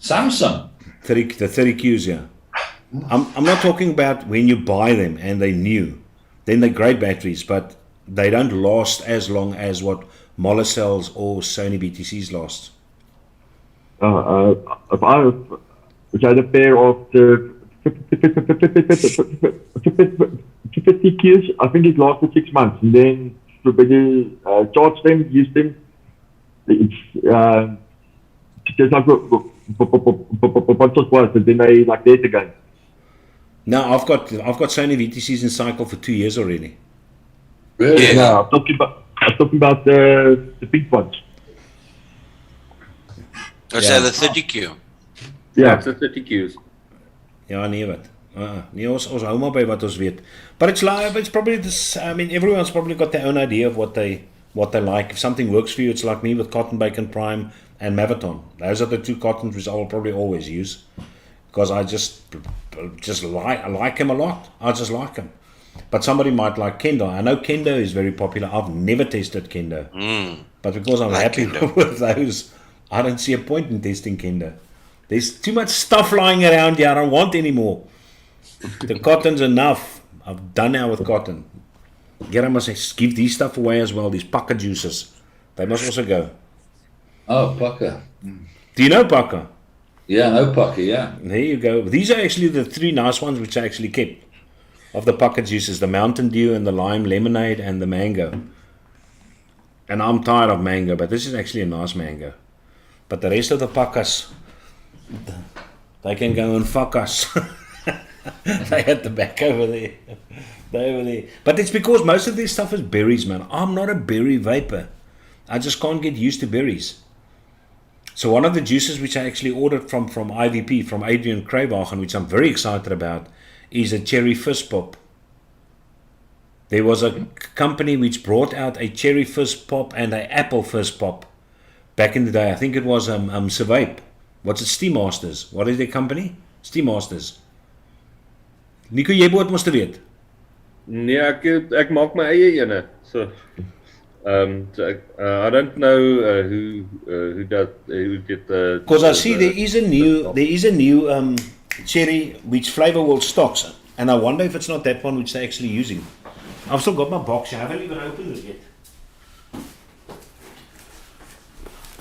Speaker 4: Samsung?
Speaker 1: The 30Qs, yeah. I'm not talking about when you buy them and they're new. Then they're great batteries, but they don't last as long as what Molle cells or Sony BTCs last.
Speaker 2: If I had a pair of the 50 Qs, I think it lasted 6 months, and then charge them, use them. It's just like what it was, and then they like dead again.
Speaker 1: No, I've got Sony VTCs in cycle for 2 years already.
Speaker 4: Really?
Speaker 3: Yeah.
Speaker 2: No, I'm talking about the pink ones.
Speaker 3: Is that the 30Q?
Speaker 2: Yeah.
Speaker 5: It's a 30Qs.
Speaker 1: Ja, nee wat. Nee, ons hou maar by wat ons weet. But it's probably this. I mean, everyone's probably got their own idea of what they like. If something works for you, it's like me with Cotton Bacon Prime and Maviton. Those are the 2 cottons which I will probably always use, because I just like him a lot. I just like him. But somebody might like Kendo. I know Kendo is very popular. I've never tested Kendo, but because I'm happy with those, I don't see a point in testing Kendo. There's too much stuff lying around here. I don't want any more. The cotton's enough. I've done now with cotton. I must give these stuff away as well. These pucker juices, they must also go.
Speaker 4: Oh, pucker.
Speaker 1: Do you know pucker?
Speaker 4: Yeah, no pucker, yeah.
Speaker 1: There you go. These are actually the 3 nice ones which I actually kept of the pucker juices: the Mountain Dew and the lime lemonade and the mango. And I'm tired of mango, but this is actually a nice mango. But the rest of the puckers, they can go and fuck us. They had the back over there. They over there. But it's because most of this stuff is berries, man. I'm not a berry vapor. I just can't get used to berries. So one of the juices which I actually ordered from IVP, from Adrian Kraywagen, which I'm very excited about, is a cherry fizz pop. There was a company which brought out a cherry fizz pop and an apple fizz pop back in the day. I think it was Vape. What's it? Steam Masters. What is their company? Steam Masters. Nico, jy moet mos te weet.
Speaker 5: Nee, ek maak my eie ene. So I don't know who did the.
Speaker 1: Because I see there is a new cherry which Flavor World stocks, and I wonder if it's not that one which they're actually using. I've still got my box. I haven't even opened it yet.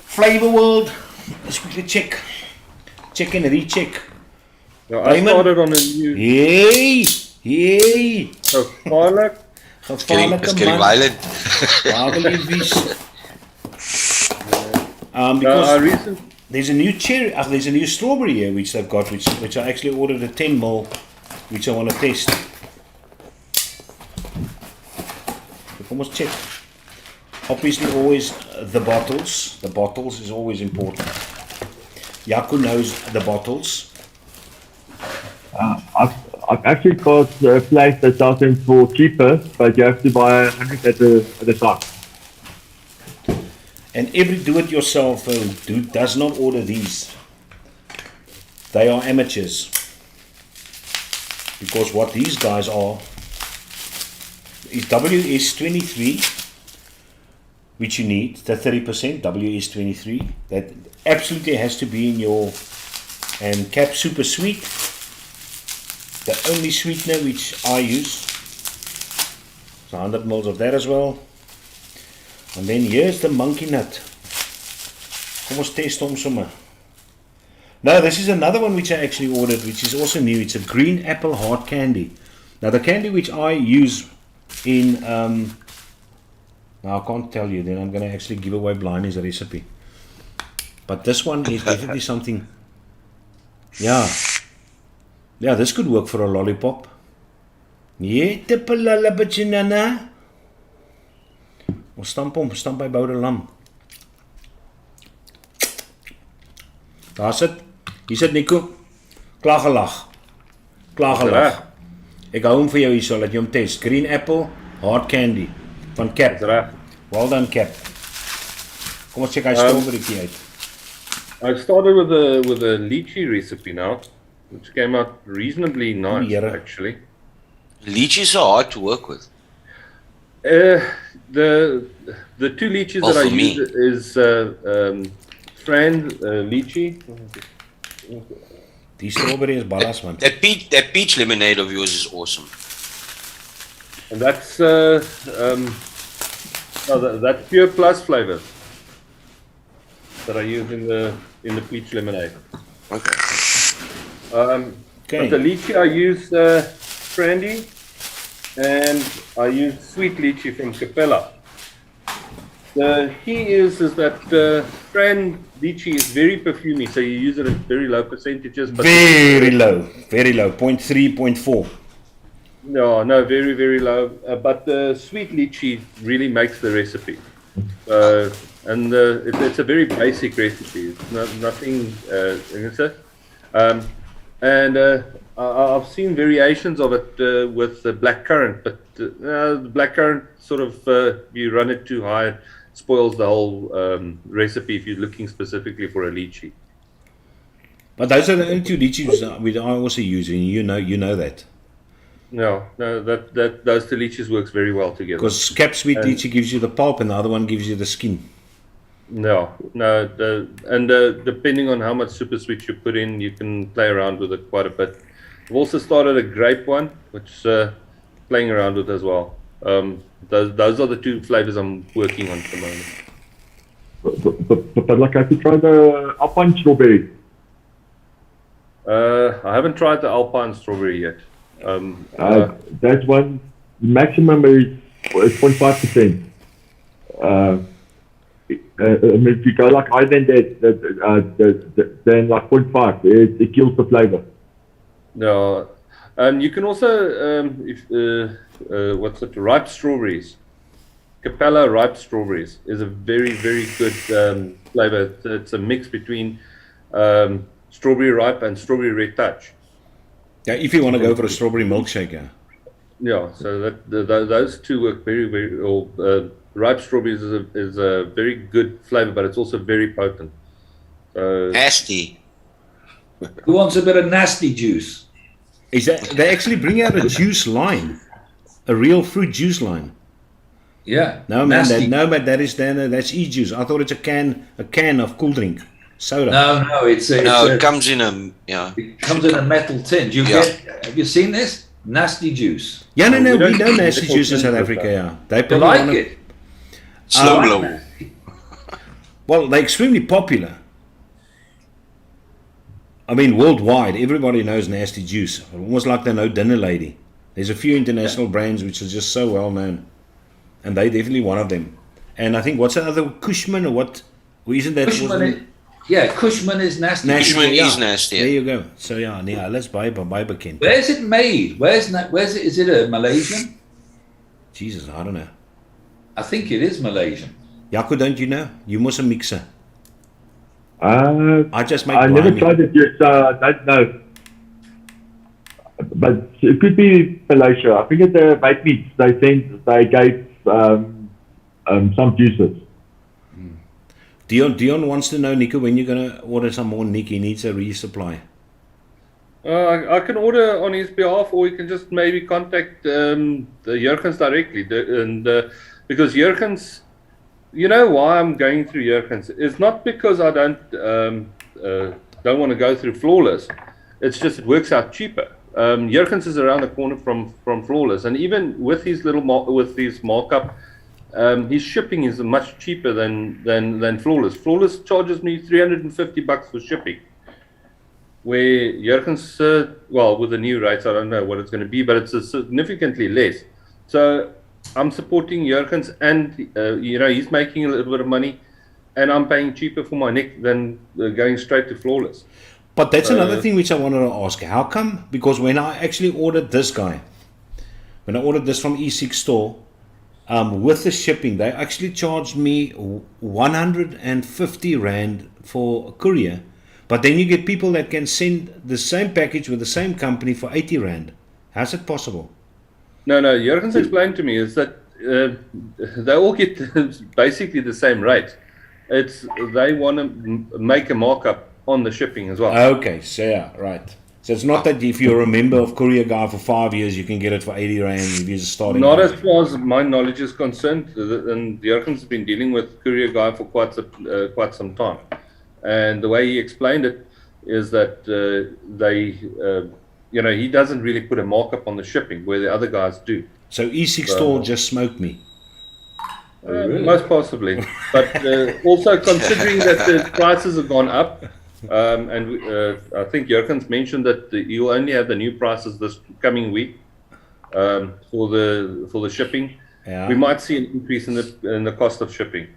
Speaker 1: Flavor World. Let's quickly check and recheck.
Speaker 5: Now, I started on a new.
Speaker 1: Hey.
Speaker 5: Gevaarlik.
Speaker 3: It's getting violent.
Speaker 1: Because there's a new cherry, there's a new strawberry here which they've got, which I actually ordered a 10 ml, which I want to test. Almost check. Obviously, always the bottles. The bottles is always important. Jaco knows the bottles.
Speaker 2: I've actually got a place that sells them for cheaper, but you have to buy 100 at a time.
Speaker 1: And every do-it-yourself dude does not order these. They are amateurs. Because what these guys are is WS23, which you need, the 30% WS23. That absolutely has to be in your, and Cap Super Sweet. The only sweetener which I use. So 100 ml of that as well. And then here's the monkey nut. Kom ons test hom sommer. Now this is another one which I actually ordered, which is also new. It's a green apple hard candy. Now the candy which I use in, now I can't tell you, then I'm going to actually give away Bliney's recipe. But this one is definitely something, yeah, this could work for a lollipop. Nee, tippelala bitchinana. Ons stamp by Boude Lam. Daar sit, hier sit Nico, klagelag. Ek hou hom vir jou hier so, laat jy hom test. Green apple, hard candy, van Cap. Well done, Cap. Kom ons check hy strawberry uit.
Speaker 5: I started with a lychee recipe now, which came out reasonably nice, actually.
Speaker 3: Lychees are hard to work with.
Speaker 5: The two lychees that I use is Friend lychee.
Speaker 1: Die strawberry is ballas, man.
Speaker 3: That peach lemonade of yours is awesome.
Speaker 5: And that's that's pure plus flavor that I use in the peach lemonade.
Speaker 3: Okay.
Speaker 5: But the lychee I use Brandy, and I use sweet lychee from Capella. The key is that Fran lychee is very perfumey, so you use it at very low percentages. But
Speaker 1: very low, 0.3, 0.4.
Speaker 5: No, very, very low. But the sweet lychee really makes the recipe. And it's a very basic recipe. It's nothing. I've seen variations of it with the blackcurrant, but the blackcurrant sort of you run it too high, it spoils the whole recipe if you're looking specifically for a lychee.
Speaker 1: But those are the only two lychees we are also using. You know that.
Speaker 5: No, that those two lychees works very well together.
Speaker 1: Because Cap Sweet lychee gives you the pulp, and the other one gives you the skin.
Speaker 5: No. Depending on how much super sweet you put in, you can play around with it quite a bit. I've also started a grape one, which playing around with as well. Those are the two flavors I'm working on at the moment.
Speaker 2: But like, have you tried the Alpine strawberry?
Speaker 5: I haven't tried the Alpine strawberry yet.
Speaker 2: That one, the maximum is 0.5%. If you go like higher than that, then like 0.5, it kills the flavor.
Speaker 5: No, You can also, ripe strawberries. Capella ripe strawberries is a very, very good flavor. It's a mix between strawberry ripe and strawberry red touch.
Speaker 1: Yeah, if you want to go for a strawberry milkshake, yeah.
Speaker 5: Yeah, so those two work very, very well. Ripe strawberries is a very good flavor, but it's also very potent. So,
Speaker 3: Nasty.
Speaker 4: Who wants a bit of nasty juice?
Speaker 1: Is that they actually bring out a juice line, a real fruit juice line?
Speaker 4: Yeah.
Speaker 1: No man,
Speaker 4: nasty.
Speaker 1: that's e-juice. I thought it's a can of cool drink, soda.
Speaker 4: No,
Speaker 3: It comes in a
Speaker 4: it comes in a metal tin. Have you seen this? Nasty juice.
Speaker 1: Yeah, no,
Speaker 5: we
Speaker 1: we
Speaker 5: don't
Speaker 1: know nasty
Speaker 5: nickel
Speaker 1: juice in
Speaker 5: tin
Speaker 1: South
Speaker 5: with
Speaker 1: Africa.
Speaker 5: that.
Speaker 1: Yeah, they
Speaker 4: You
Speaker 1: probably
Speaker 4: like
Speaker 1: wanna-
Speaker 4: it?
Speaker 3: slow blow.
Speaker 1: Well, they're extremely popular. I mean, worldwide, everybody knows Nasty Juice. Almost like they know Dinner Lady. There's a few international brands which are just so well known, and they definitely one of them. And I think what's the other Cushman or what? Or isn't that?
Speaker 4: Cushman is nasty.
Speaker 3: Cushman
Speaker 1: yeah.
Speaker 3: is nasty.
Speaker 1: There you go. So yeah, let's buy Ken.
Speaker 4: Where's it made? Where's it? Is it a Malaysian?
Speaker 1: Jesus, I don't know.
Speaker 4: I think it is Malaysian.
Speaker 1: Jaco, don't you know? You must a mixer.
Speaker 2: I
Speaker 1: I just make.
Speaker 2: never
Speaker 1: grimy.
Speaker 2: tried it yet, so I don't know. But it could be Malaysia. I think at the Vape meets they gave some juices.
Speaker 1: Dion wants to know, Nico, when you're gonna order some more. Nick, he needs a resupply.
Speaker 5: I can order on his behalf, or you can just maybe contact the Jurgens directly. Because Jurgens, you know why I'm going through Jurgens? It's not because I don't want to go through Flawless. It's just it works out cheaper. Jurgens is around the corner from Flawless, and even with his markup, his shipping is much cheaper than Flawless. Flawless charges me $350 for shipping. Where Jurgens, with the new rates, I don't know what it's going to be, but it's significantly less. So I'm supporting Jurgens, and he's making a little bit of money, and I'm paying cheaper for my neck than going straight to Flawless.
Speaker 1: But that's another thing which I wanted to ask. How come? Because when I actually ordered this from E6 Store, with the shipping, they actually charged me 150 Rand for a courier. But then you get people that can send the same package with the same company for 80 Rand. How's it possible?
Speaker 5: No, Jurgens explained to me is that they all get basically the same rate. They want to make a markup on the shipping as well.
Speaker 1: Okay, so yeah, right. So it's not that if you're a member of Courier Guy for 5 years, you can get it for 80 Rand if you're just starting.
Speaker 5: Not as far as my knowledge is concerned, and Jurgens has been dealing with Courier Guy for quite some time. And the way he explained it is that he doesn't really put a markup on the shipping where the other guys do.
Speaker 1: So E6 Store just smoked me.
Speaker 4: Really?
Speaker 5: Most possibly. But also considering that the prices have gone up, and I think Jurgens mentioned that you'll only have the new prices this coming week for the shipping.
Speaker 1: Yeah.
Speaker 5: We might see an increase in the cost of shipping.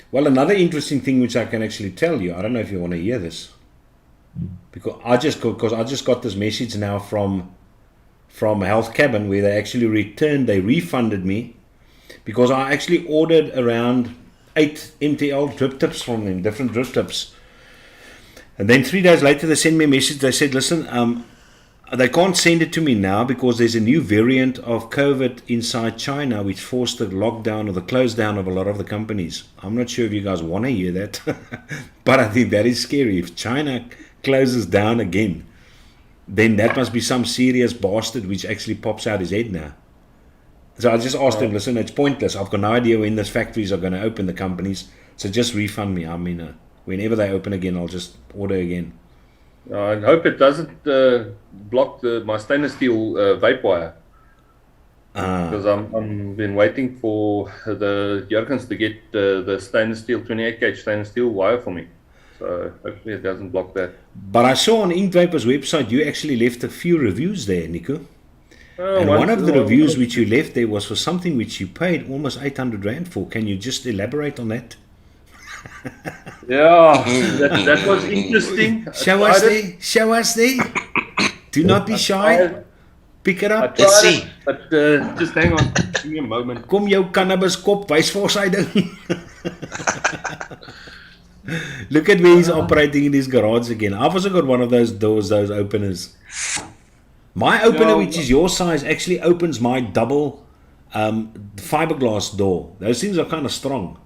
Speaker 1: Well, another interesting thing which I can actually tell you, I don't know if you want to hear this, because I just got this message now from Health Cabin where they actually refunded me, because I actually ordered around 8 MTL drip tips from them, different drip tips. And then 3 days later, they sent me a message. They said, listen, they can't send it to me now because there's a new variant of COVID inside China which forced the lockdown or the close down of a lot of the companies. I'm not sure if you guys want to hear that, but I think that is scary. If China closes down again, then that must be some serious bastard which actually pops out his head now. So I just asked them, listen, it's pointless. I've got no idea when those factories are going to open, the companies. So just refund me. I mean, whenever they open again, I'll just order again.
Speaker 5: I hope it doesn't block my stainless steel vape wire. Because I'm been waiting for the Jurgens to get the stainless steel 28 gauge stainless steel wire for me. So hopefully it doesn't block that.
Speaker 1: But I saw on Ink Vapor's website you actually left a few reviews there, Nico. And one of the reviews which you left there was for something which you paid almost 800 Rand for. Can you just elaborate on that?
Speaker 5: Yeah, that was interesting.
Speaker 1: Show us there. Do not be shy. Pick it
Speaker 5: I
Speaker 1: up.
Speaker 3: Let's
Speaker 5: tried
Speaker 3: see.
Speaker 5: it, but just hang on. Give me a moment.
Speaker 1: Kom jou cannabis kop, wys vir ons hy ding. Look at where he's operating in his garage again. I've also got one of those doors, those openers. My opener, which is your size, actually opens my double fiberglass door. Those things are kind of strong.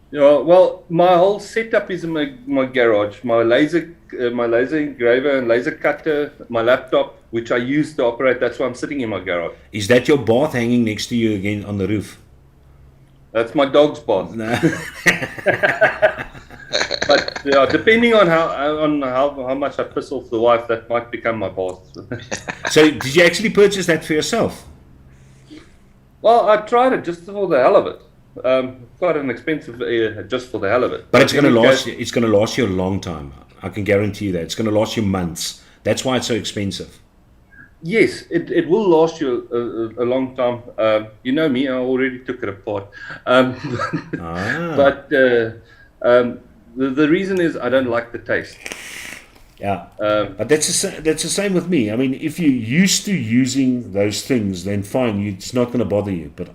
Speaker 5: Yeah, well, my whole setup is in my garage. My laser engraver and laser cutter, my laptop, which I use to operate. That's why I'm sitting in my garage.
Speaker 1: Is that your bath hanging next to you again on the roof?
Speaker 5: That's my dog's bath.
Speaker 1: No.
Speaker 5: But yeah, depending on how much I piss off the wife, that might become my bath.
Speaker 1: So did you actually purchase that for yourself?
Speaker 5: Well, I tried it just for the hell of it. Quite an expensive, just for the hell of it.
Speaker 1: But it's going to last. It's going to last you a long time. I can guarantee you that. It's going to last you months. That's why it's so expensive.
Speaker 5: Yes, it will last you a long time. You know me, I already took it apart. But the reason is I don't like the taste.
Speaker 1: Yeah, but that's the same with me. I mean, if you're used to using those things, then fine, it's not going to bother you. But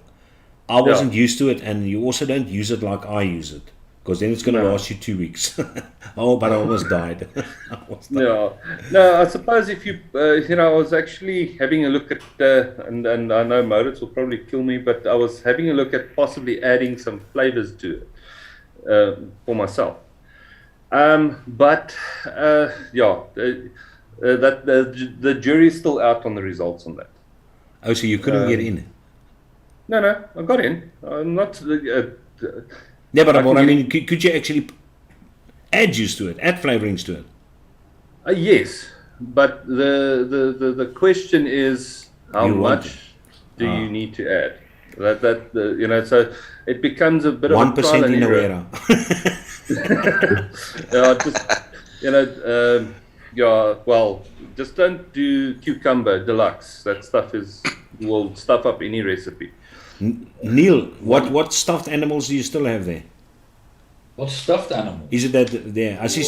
Speaker 1: I wasn't used to it, and you also don't use it like I use it, because then it's going to last you 2 weeks. Oh, but I almost died.
Speaker 5: No, I suppose if you, I was actually having a look at, and I know Moritz will probably kill me, but I was having a look at possibly adding some flavors to it for myself. But the jury's still out on the results on that.
Speaker 1: Oh, so you couldn't get in?
Speaker 5: No, I got in. I'm not.
Speaker 1: Yeah, but I mean, could you actually add juice to it, add flavorings to it?
Speaker 5: Yes, but the question is how much do you need to add? So it becomes a bit of
Speaker 1: 1% in a era.
Speaker 5: Well, just don't do cucumber deluxe. That stuff will stuff up any recipe.
Speaker 1: Neil, what stuffed animals do you still have there?
Speaker 4: What stuffed animal?
Speaker 1: Is it that there? I see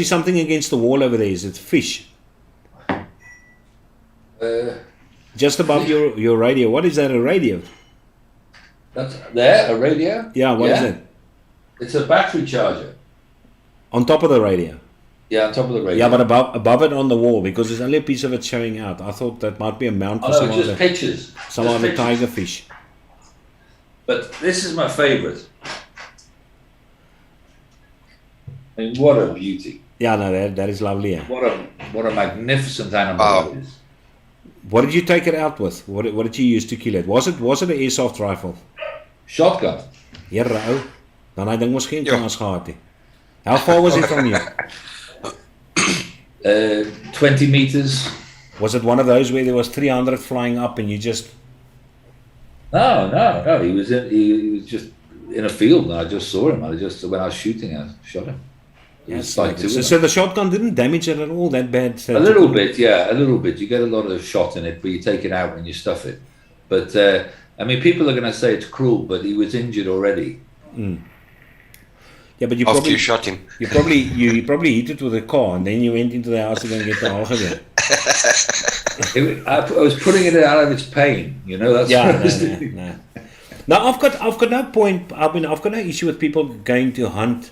Speaker 1: something against the wall over there. Is it fish? Just above your radio. What is that? A radio?
Speaker 4: That's there, a radio?
Speaker 1: Yeah. What is it?
Speaker 4: It's a battery charger.
Speaker 1: On top of the radio.
Speaker 4: Yeah, on top of the radio.
Speaker 1: Yeah, but above it on the wall, because there's only a piece of it showing out. I thought that might be a mount for some
Speaker 4: just pictures.
Speaker 1: Some of the tiger fish.
Speaker 4: But this is my favorite. I mean, what a beauty!
Speaker 1: Yeah, no, that is lovely. Yeah.
Speaker 4: What a magnificent animal it is.
Speaker 1: What did you take it out with? What did you use to kill it? Was it an airsoft rifle?
Speaker 4: Shotgun.
Speaker 1: Here, ou. Dan hy ding mos geen kans gehad nie. How far was it from you?
Speaker 4: 20 meters.
Speaker 1: Was it one of those where there was 300 flying up and you just?
Speaker 4: No. He was just in a field, and I just saw him. When I was shooting, I shot him.
Speaker 1: So the shotgun didn't damage it at all that bad?
Speaker 4: A little bit, yeah, a little bit. You get a lot of shot in it, but you take it out and you stuff it. But I mean, people are going to say it's cruel, but he was injured already.
Speaker 1: Mm. Yeah, but
Speaker 3: After you shot him.
Speaker 1: You probably hit it with a car, and then you went into the house to go and get the algebra.
Speaker 4: I was putting it out of its pain, That's what I was doing.
Speaker 1: No. Now I've got no point. I mean, I've got no issue with people going to hunt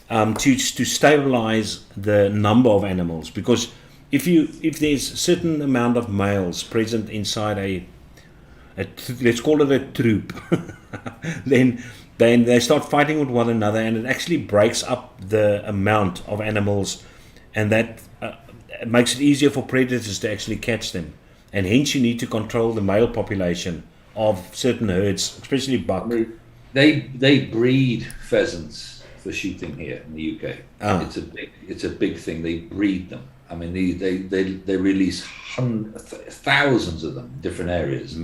Speaker 1: to stabilize the number of animals, because if there's a certain amount of males present inside a let's call it a troop, then they start fighting with one another, and it actually breaks up the amount of animals, and that makes it easier for predators to actually catch them, and hence you need to control the male population of certain herds, especially buck.
Speaker 4: They breed pheasants for shooting here in the UK. It's a big thing. They breed them. I mean, they release thousands of them in different areas.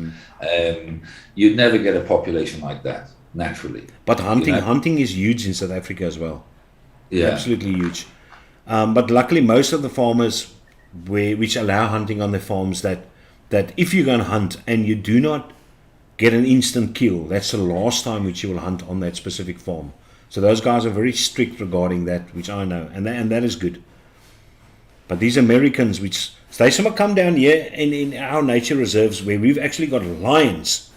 Speaker 4: You'd never get a population like that naturally.
Speaker 1: But hunting is huge in South Africa as well.
Speaker 4: Yeah,
Speaker 1: absolutely huge. But luckily, most of the farmers which allow hunting on their farms, that if you're going to hunt and you do not get an instant kill, that's the last time which you will hunt on that specific farm. So those guys are very strict regarding that, which I know, and that is good. But these Americans, which they some come down here in our nature reserves where we've actually got lions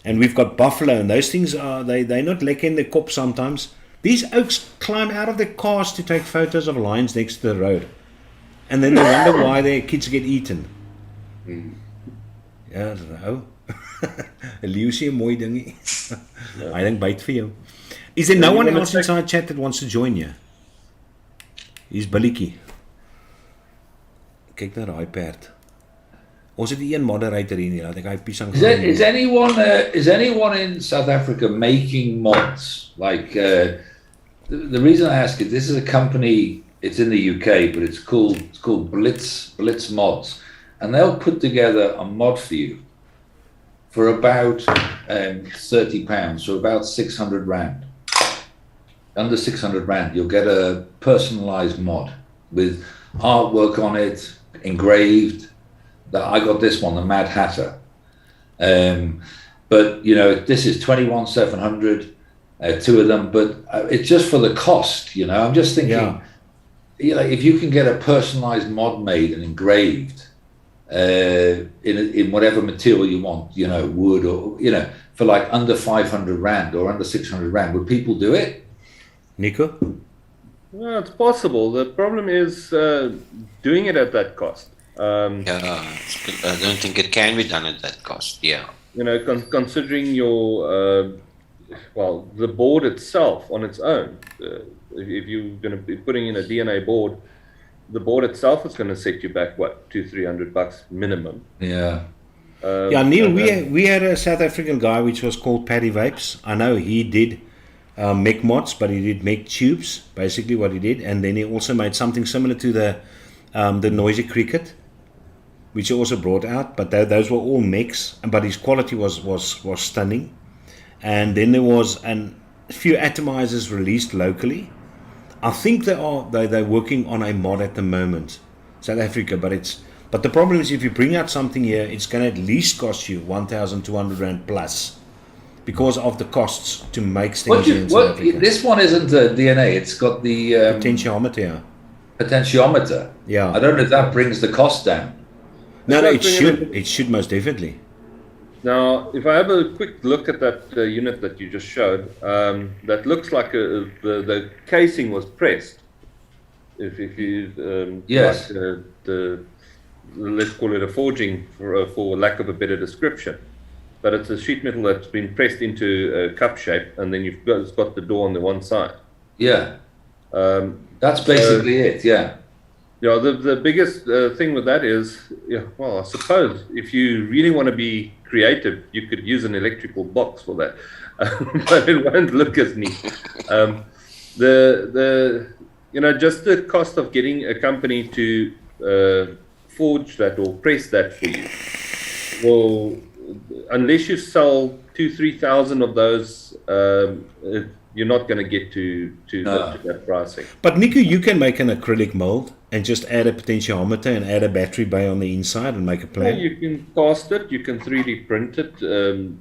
Speaker 1: and we've got buffalo, and those things are they're not licking the cop sometimes. These oaks climb out of their cars to take photos of lions next to the road, and then they wonder why their kids get eaten. Ja, oh. Lucy, 'n mooi dingie. I think bite for you. Is there no one else inside chat that wants to join you? He's Billikie. Kyk na daai perd. Ons het een moderator hier nie, laat ek hy piesang.
Speaker 4: Is anyone in South Africa making mods? Like the reason I ask is this is a company. It's in the UK, but it's called Blitz Mods, and they'll put together a mod for you for about £30, so about 600 rand. Under 600 rand, you'll get a personalized mod with artwork on it, engraved. I got this one, the Mad Hatter. But you know, this is 21,700, two of them. But it's just for the cost. You know, I'm just thinking, you know, if you can get a personalized mod made and engraved in whatever material you want, you know, wood or for like under 500 rand or under 600 rand, would people do it?
Speaker 1: Nico?
Speaker 5: Well, it's possible. The problem is doing it at that cost.
Speaker 3: I don't think it can be done at that cost. Yeah.
Speaker 5: You know, considering your the board itself on its own. If you're going to be putting in a DNA board, the board itself is going to set you back what, $200-300 minimum.
Speaker 4: Yeah.
Speaker 1: Neil, we had a South African guy which was called Paddy Vapes. I know he did make mods, but he did make tubes, basically what he did, and then he also made something similar to the noisy cricket, which he also brought out. But those were all mix, but his quality was stunning. And then there was a few atomizers released locally. I think they're working on a mod at the moment, South Africa, but the problem is if you bring out something here, it's going to at least cost you 1,200 rand plus because of the costs to make things in South Africa.
Speaker 4: This one isn't a DNA, it's got the
Speaker 1: potentiometer.
Speaker 4: Potentiometer.
Speaker 1: Yeah.
Speaker 4: I don't know if that brings the cost down.
Speaker 1: No, it should most definitely.
Speaker 5: Now, if I have a quick look at that unit that you just showed, that looks like the casing was pressed. If you
Speaker 4: yes,
Speaker 5: like, let's call it a forging for lack of a better description, but it's a sheet metal that's been pressed into a cup shape, and then it's got the door on the one side.
Speaker 4: Yeah, that's basically it. Yeah.
Speaker 5: Yeah, the biggest thing with that is, I suppose if you really want to be creative, you could use an electrical box for that, but it won't look as neat. Just the cost of getting a company to forge that or press that for you, well, unless you sell 2,000-3,000 of those, you're not going to get to that pricing.
Speaker 1: But Nico, you can make an acrylic mold and just add a potentiometer and add a battery bay on the inside and make a plan.
Speaker 5: Yeah, you can cast it, you can 3D print it,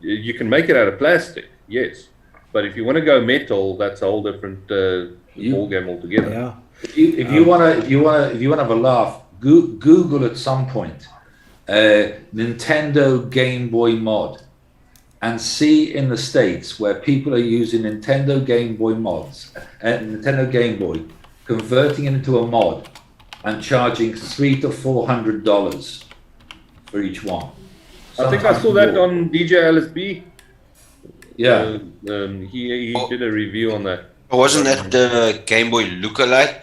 Speaker 5: you can make it out of plastic, yes. But if you want to go metal, that's a whole different ball game altogether.
Speaker 1: Yeah.
Speaker 4: If you want to have a laugh, Google at some point Nintendo Game Boy mod, and see in the States where people are using Nintendo Game Boy mods, Nintendo Game Boy, converting it into a mod and charging $300 to $400 for each one.
Speaker 5: I think I saw that on DJ LSB.
Speaker 4: Yeah.
Speaker 5: He did a review on that.
Speaker 3: Wasn't that the Game Boy lookalike?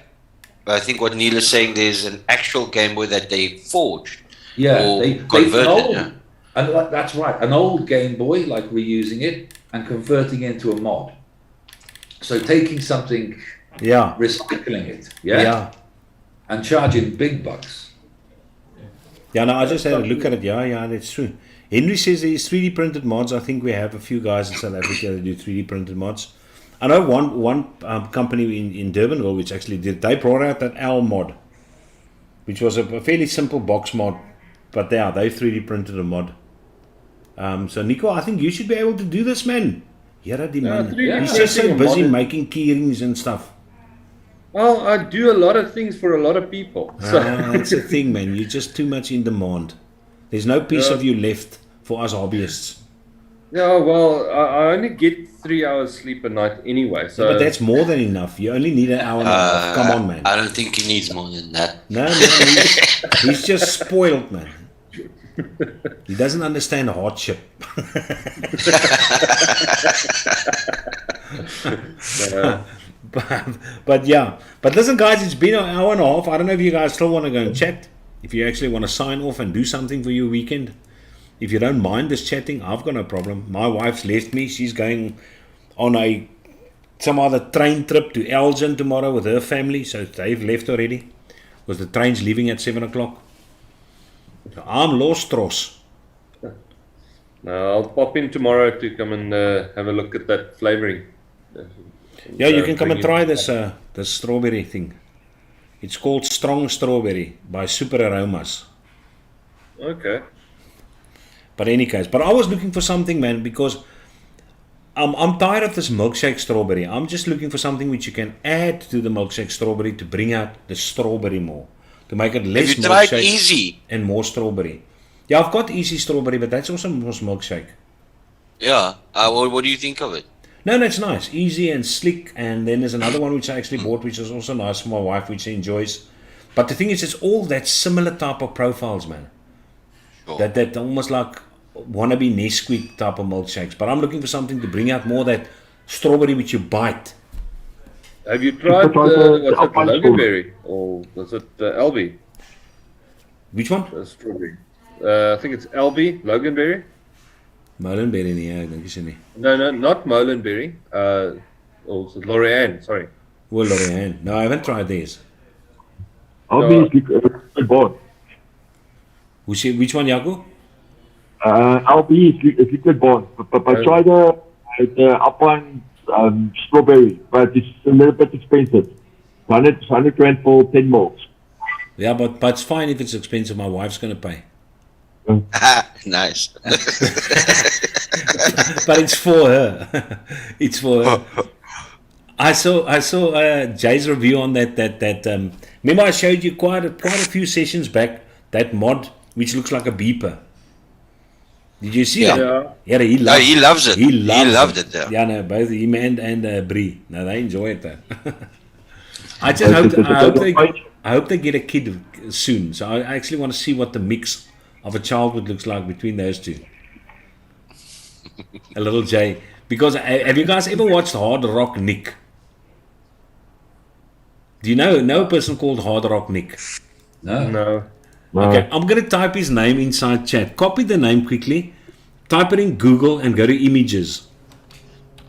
Speaker 3: I think what Neil is saying, there's an actual Game Boy that they forged.
Speaker 4: Yeah,
Speaker 3: they converted.
Speaker 4: And that's right, an old Game Boy, like reusing it and converting it into a mod. So taking something, recycling it, and charging big bucks.
Speaker 1: Yeah, no, I just had a look at it. Yeah, that's true. Henry says there's 3D printed mods. I think we have a few guys in South Africa that do 3D printed mods. I know one company in Durbanville which actually did. They brought out that L mod, which was a fairly simple box mod, but they 3D printed a mod. So Nico, I think you should be able to do this, man. He's just so busy making key rings and stuff.
Speaker 5: Well, I do a lot of things for a lot of people. So
Speaker 1: That's the thing, man. You're just too much in demand. There's no piece of you left for us hobbyists.
Speaker 5: yeah, well, I only get 3 hours sleep a night anyway. So
Speaker 1: But that's more than enough. You only need an hour and a half. Come on, man.
Speaker 3: I don't think he needs more than that.
Speaker 1: No, man. He's just spoiled, man. He doesn't understand hardship. But yeah. But listen, guys, it's been an hour and a half. I don't know if you guys still want to go and chat. If you actually want to sign off and do something for your weekend. If you don't mind us chatting, I've got no problem. My wife's left me. She's going on some other train trip to Elgin tomorrow with her family. So they've left already. Because the train's leaving at 7 o'clock. So I'm lost, Ross.
Speaker 5: I'll pop in tomorrow to come and have a look at that flavoring.
Speaker 1: Yeah, you can come and try this strawberry thing. It's called Strong Strawberry by Super Aromas.
Speaker 5: Okay.
Speaker 1: But any case, but I was looking for something, man, because I'm tired of this milkshake strawberry. I'm just looking for something which you can add to the milkshake strawberry to bring out the strawberry more, to make it less
Speaker 3: Have you tried
Speaker 1: milkshake
Speaker 3: Easy?
Speaker 1: and more strawberry. Yeah, I've got Easy Strawberry, but that's also more milkshake.
Speaker 3: Yeah. What do you think of it?
Speaker 1: No, it's nice, easy and slick. And then there's another one which I actually bought, which is also nice for my wife, which she enjoys. But the thing is, it's all that similar type of profiles, man.
Speaker 3: Sure.
Speaker 1: That almost like wannabe Nesquik type of milkshakes. But I'm looking for something to bring out more that strawberry which you bite.
Speaker 5: Have you tried Loganberry or was it LB?
Speaker 1: Which one?
Speaker 5: Strawberry. I think it's LB, Loganberry.
Speaker 1: Molenberry, yeah, dink jy nie.
Speaker 5: No, not Molenberry. Or L'Oreal, sorry.
Speaker 1: Well, L'Oreal. No, I haven't tried these.
Speaker 2: LB is liquid bond.
Speaker 1: Which one, Jaco?
Speaker 2: LB is liquid bond. But try the up one strawberry, but it's a little bit expensive. 100 Rand for 10 mils.
Speaker 1: Yeah, but it's fine if it's expensive. My wife's going to pay.
Speaker 3: Nice.
Speaker 1: But it's for her. It's for her. I saw Jay's review on that. Remember, I showed you quite a few sessions back that mod which looks like a beeper. Did you see it? Yeah, he loves it. He loved it. Yeah, no, both him and Bree. No, they enjoy it though. I hope they get a kid soon. So I actually want to see what the mix of a childhood looks like between those two. A little Jay. Because have you guys ever watched Hard Rock Nick? Do you know a person called Hard Rock Nick?
Speaker 5: No.
Speaker 1: Okay, I'm going to type his name inside chat. Copy the name quickly. Type it in Google and go to images.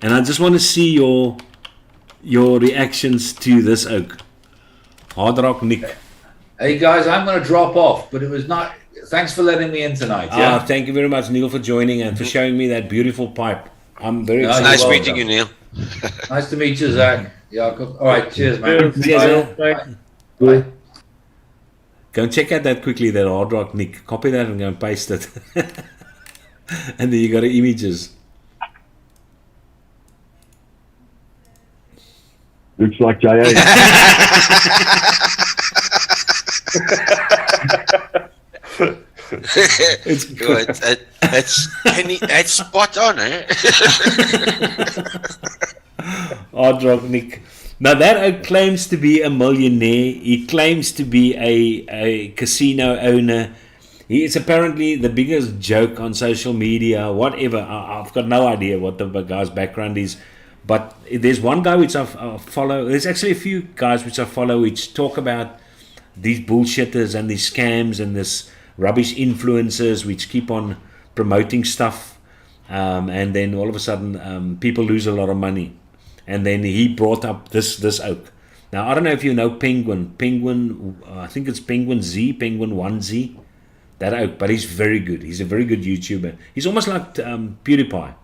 Speaker 1: And I just want to see your reactions to this oak. Hard Rock Nick.
Speaker 4: Hey guys, I'm going to drop off, but it was not. Thanks for letting me in tonight. Yeah.
Speaker 1: Thank you very much, Neil, for joining and for showing me that beautiful pipe. I'm very excited.
Speaker 3: Nice meeting you, Neil.
Speaker 4: Nice to meet you, Zack. Jacob. All right, cheers, man.
Speaker 1: Cheers.
Speaker 4: Bye.
Speaker 1: Go and check out that quickly, that Hard Rock Nick. Copy that and go and paste it. And then you got the images.
Speaker 2: Looks like J.A.
Speaker 1: It's
Speaker 3: good. That's spot on, eh?
Speaker 1: Hard Rock Nick. Now that oak claims to be a millionaire. He claims to be a casino owner. He is apparently the biggest joke on social media, whatever. I've got no idea what the guy's background is. But there's one guy which I follow. There's actually a few guys which I follow which talk about these bullshitters and these scams and this rubbish influencers which keep on promoting stuff. And then all of a sudden people lose a lot of money. And then he brought up this oak. Now, I don't know if you know Penguin, I think it's Penguin 1Z, that oak, but he's very good. He's a very good YouTuber. He's almost like PewDiePie.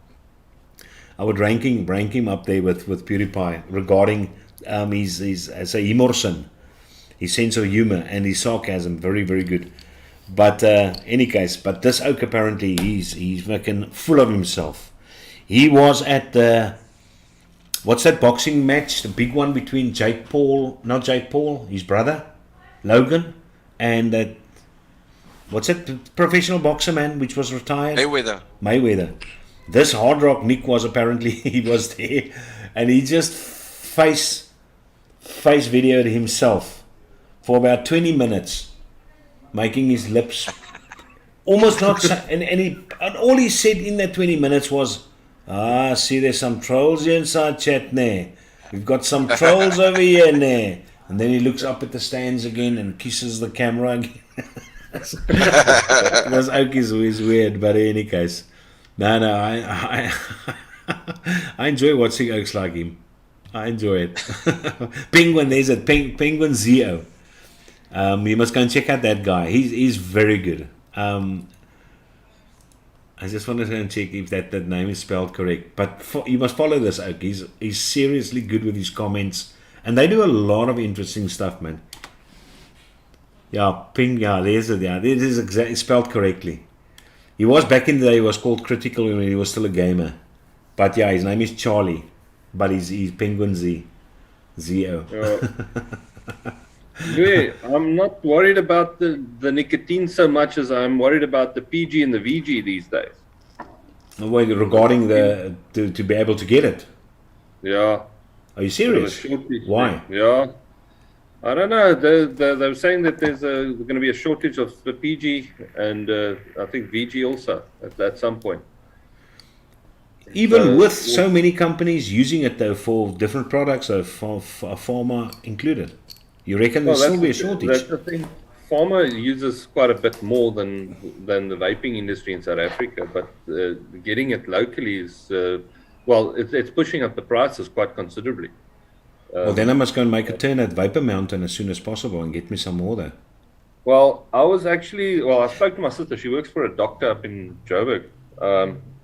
Speaker 1: I would rank him up there with PewDiePie regarding his humorson, his sense of humor and his sarcasm. Very, very good. But any case, but this oak apparently he's fucking full of himself. He was at the what's that boxing match? The big one between not Jake Paul, his brother, Logan, and that. What's that professional boxer, man, which was retired? Mayweather. This Hard Rock Nick was apparently, he was there, and he just face videoed himself for about 20 minutes, making his lips almost not, and all he said in that 20 minutes was, see, there's some trolls here inside chat there. We've got some trolls over here and there. And then he looks up at the stands again and kisses the camera again. That's always weird, but in any case, no, I enjoy watching oaks like him. I enjoy it. Penguin, there's a Penguin Zio. You must go and check out that guy. He's very good. I just wanted to go and check if that name is spelled correct. But you must follow this oak. He's seriously good with his comments, and they do a lot of interesting stuff, man. Yeah, there's it. Yeah, this is exactly spelled correctly. He was back in the day. He was called Critical when he was still a gamer. But yeah, his name is Charlie, but he's Penguin Zio.
Speaker 5: Yeah, I'm not worried about the nicotine so much as I'm worried about the PG and the VG these days.
Speaker 1: Regarding to be able to get it.
Speaker 5: Yeah.
Speaker 1: Are you serious? Why?
Speaker 5: Yeah. I don't know. They were saying that there's going to be a shortage of the PG and I think VG also at some point.
Speaker 1: Even with so many companies using it though for different products, so for pharma included, you reckon there'll still be a shortage?
Speaker 5: That's the thing. Pharma uses quite a bit more than the vaping industry in South Africa, but getting it locally is it's pushing up the prices quite considerably.
Speaker 1: Well, then I must go and make a turn at Vapor Mountain as soon as possible and get me some more there.
Speaker 5: Well, I spoke to my sister. She works for a doctor up in Joburg.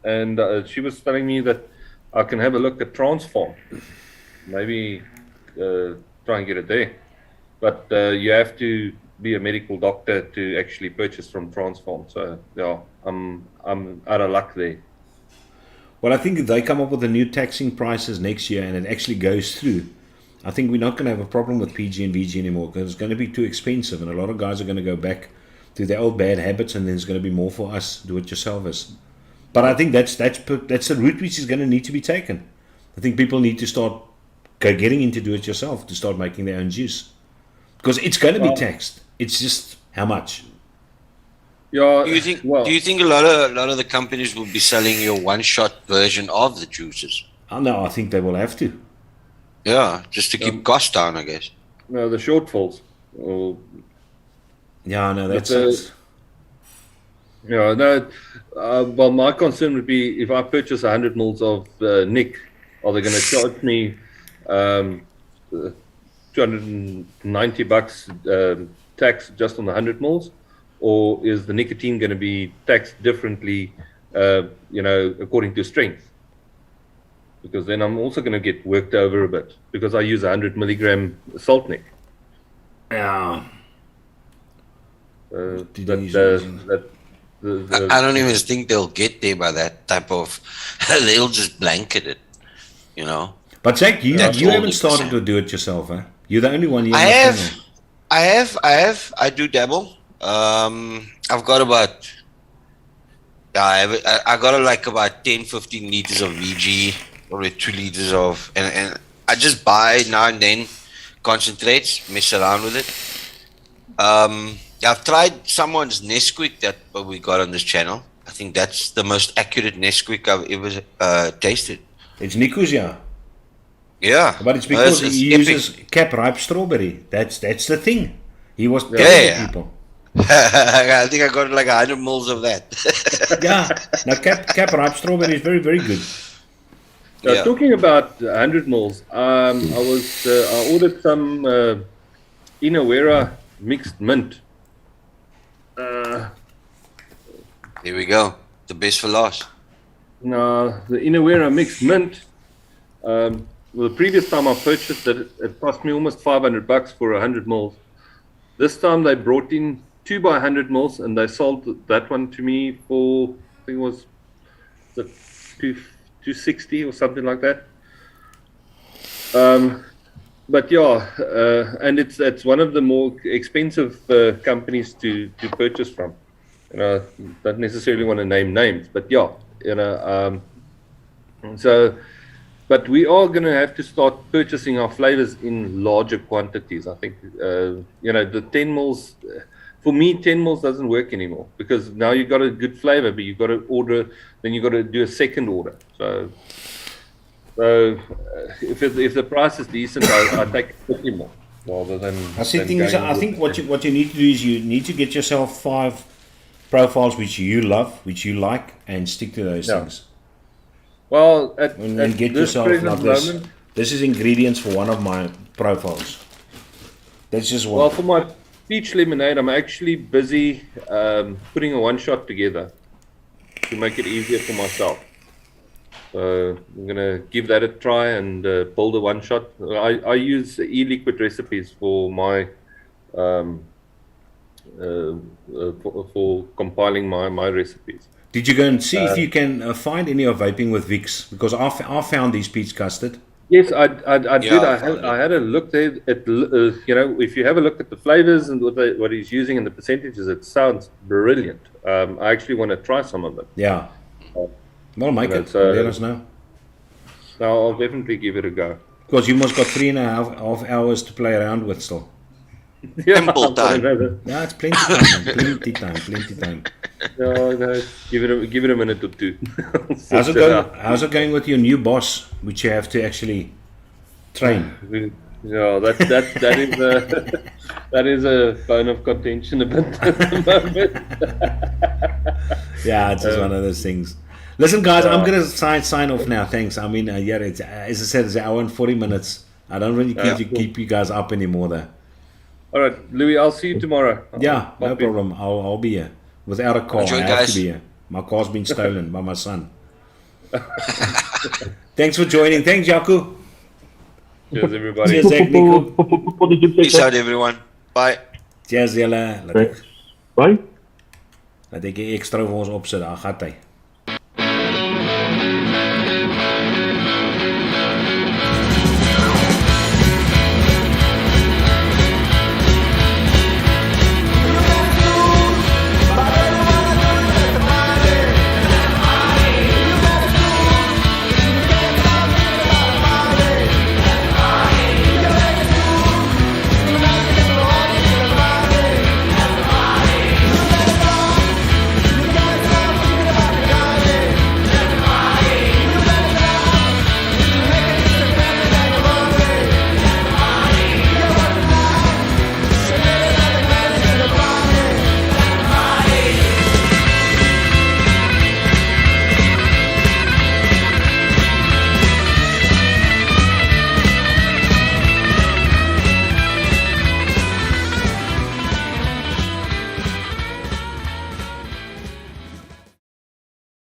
Speaker 5: And she was telling me that I can have a look at Transform. Maybe try and get it there. But you have to be a medical doctor to actually purchase from Transform. So, yeah, I'm out of luck there.
Speaker 1: Well, I think if they come up with the new taxing prices next year and it actually goes through, I think we're not going to have a problem with PG and VG anymore because it's going to be too expensive and a lot of guys are going to go back to their old bad habits and then there's going to be more for us do-it-yourselfers. But I think that's the route which is going to need to be taken. I think people need to start getting into do-it-yourself to start making their own juice because it's going to be taxed. It's just how much.
Speaker 5: Yeah.
Speaker 3: Do you think a lot of the companies will be selling you a one-shot version of the juices?
Speaker 1: Oh, no, I think they will have to.
Speaker 3: Yeah, just to keep costs down, I guess.
Speaker 5: No, the shortfalls.
Speaker 1: Yeah, no, that's.
Speaker 5: Yeah, no. Well, my concern would be if I purchase 100 mils of Nick, are they going to charge me $290 tax just on the 100 mils, or is the nicotine going to be taxed differently, according to strength? Because then I'm also going to get worked over a bit because I use 100 milligram salt Nick.
Speaker 1: Yeah.
Speaker 3: I don't even think they'll get there by that type of. They'll just blanket it, you know.
Speaker 1: But Zack, you haven't started to do it yourself, huh? You're the only one.
Speaker 3: I do dabble. I've got about. I got like about 10-15 liters of VG or 2 liters of, and I just buy now and then concentrates, mess around with it. I've tried someone's Nesquik that we got on this channel. I think that's the most accurate Nesquik I've ever tasted.
Speaker 1: It's Nicosia.
Speaker 3: Yeah.
Speaker 1: But it's because he uses cap ripe strawberry. That's the thing. He was telling people.
Speaker 3: I think I got like 100 mils of that.
Speaker 1: Yeah. Now cap ripe strawberry is very, very good.
Speaker 5: Talking about 100 mils, I ordered some Inawera mixed mint.
Speaker 3: Here we go. The best for last.
Speaker 5: No, the Inawera mixed mint. The previous time I purchased it, it cost me almost $500 for 100 mils. This time they brought in 2 by 100 mils and they sold that one to me for, I think it was $260 or something like that. But yeah, and it's one of the more expensive companies to purchase from. Don't necessarily want to name names, but yeah, so. But we are going to have to start purchasing our flavors in larger quantities. I think, the 10 mils, for me, 10 mils doesn't work anymore because now you've got a good flavor, but you've got to order, then you've got to do a second order. So if the price is decent, I take 50 more rather than.
Speaker 1: I think what you need to do is you need to get yourself 5 profiles which you love, which you like, and stick to those things.
Speaker 5: Well,
Speaker 1: and get yourself like this. This is ingredients for one of my profiles. That's just one.
Speaker 5: Well, for my peach lemonade, I'm actually busy putting a one shot together to make it easier for myself. So I'm gonna give that a try and build a one shot. I use e-liquid recipes for my for compiling my recipes.
Speaker 1: Did you go and see if you can find any of Vaping with Vicks? Because I found these peach custard.
Speaker 5: Yes, I did. I had a look there at if you have a look at the flavors and what he's using and the percentages, it sounds brilliant. I actually want to try some of it.
Speaker 1: Yeah. Well, make it. Let us know.
Speaker 5: So I'll definitely give it a go.
Speaker 1: Because you must got 3.5 hours to play around with still.
Speaker 3: Ample time.
Speaker 1: Yeah, it's plenty time. Plenty time.
Speaker 5: No, give it a minute or two.
Speaker 1: How's it going with your new boss, which you have to actually train?
Speaker 5: Yeah, that is a bone of contention a bit at the moment.
Speaker 1: Yeah, it's just one of those things. Listen, guys, I'm gonna sign off now. Thanks. I mean, it's, as I said, it's an hour and 40 minutes. I don't really keep you guys up anymore, though.
Speaker 5: All right, Louis, I'll see you tomorrow.
Speaker 1: Yeah, no problem. I'll be here. Without a car,
Speaker 3: Enjoy,
Speaker 1: I have
Speaker 3: guys.
Speaker 1: to be here. My car's been stolen by my son. Thanks for joining. Thanks, Jaco.
Speaker 5: Cheers, everybody.
Speaker 1: Cheers, Zack, Nico.
Speaker 3: Peace out, everyone. Bye.
Speaker 1: Cheers, julle.
Speaker 2: Bye.
Speaker 1: Laat ek die extra vir ons opsit. Daar gaan hy.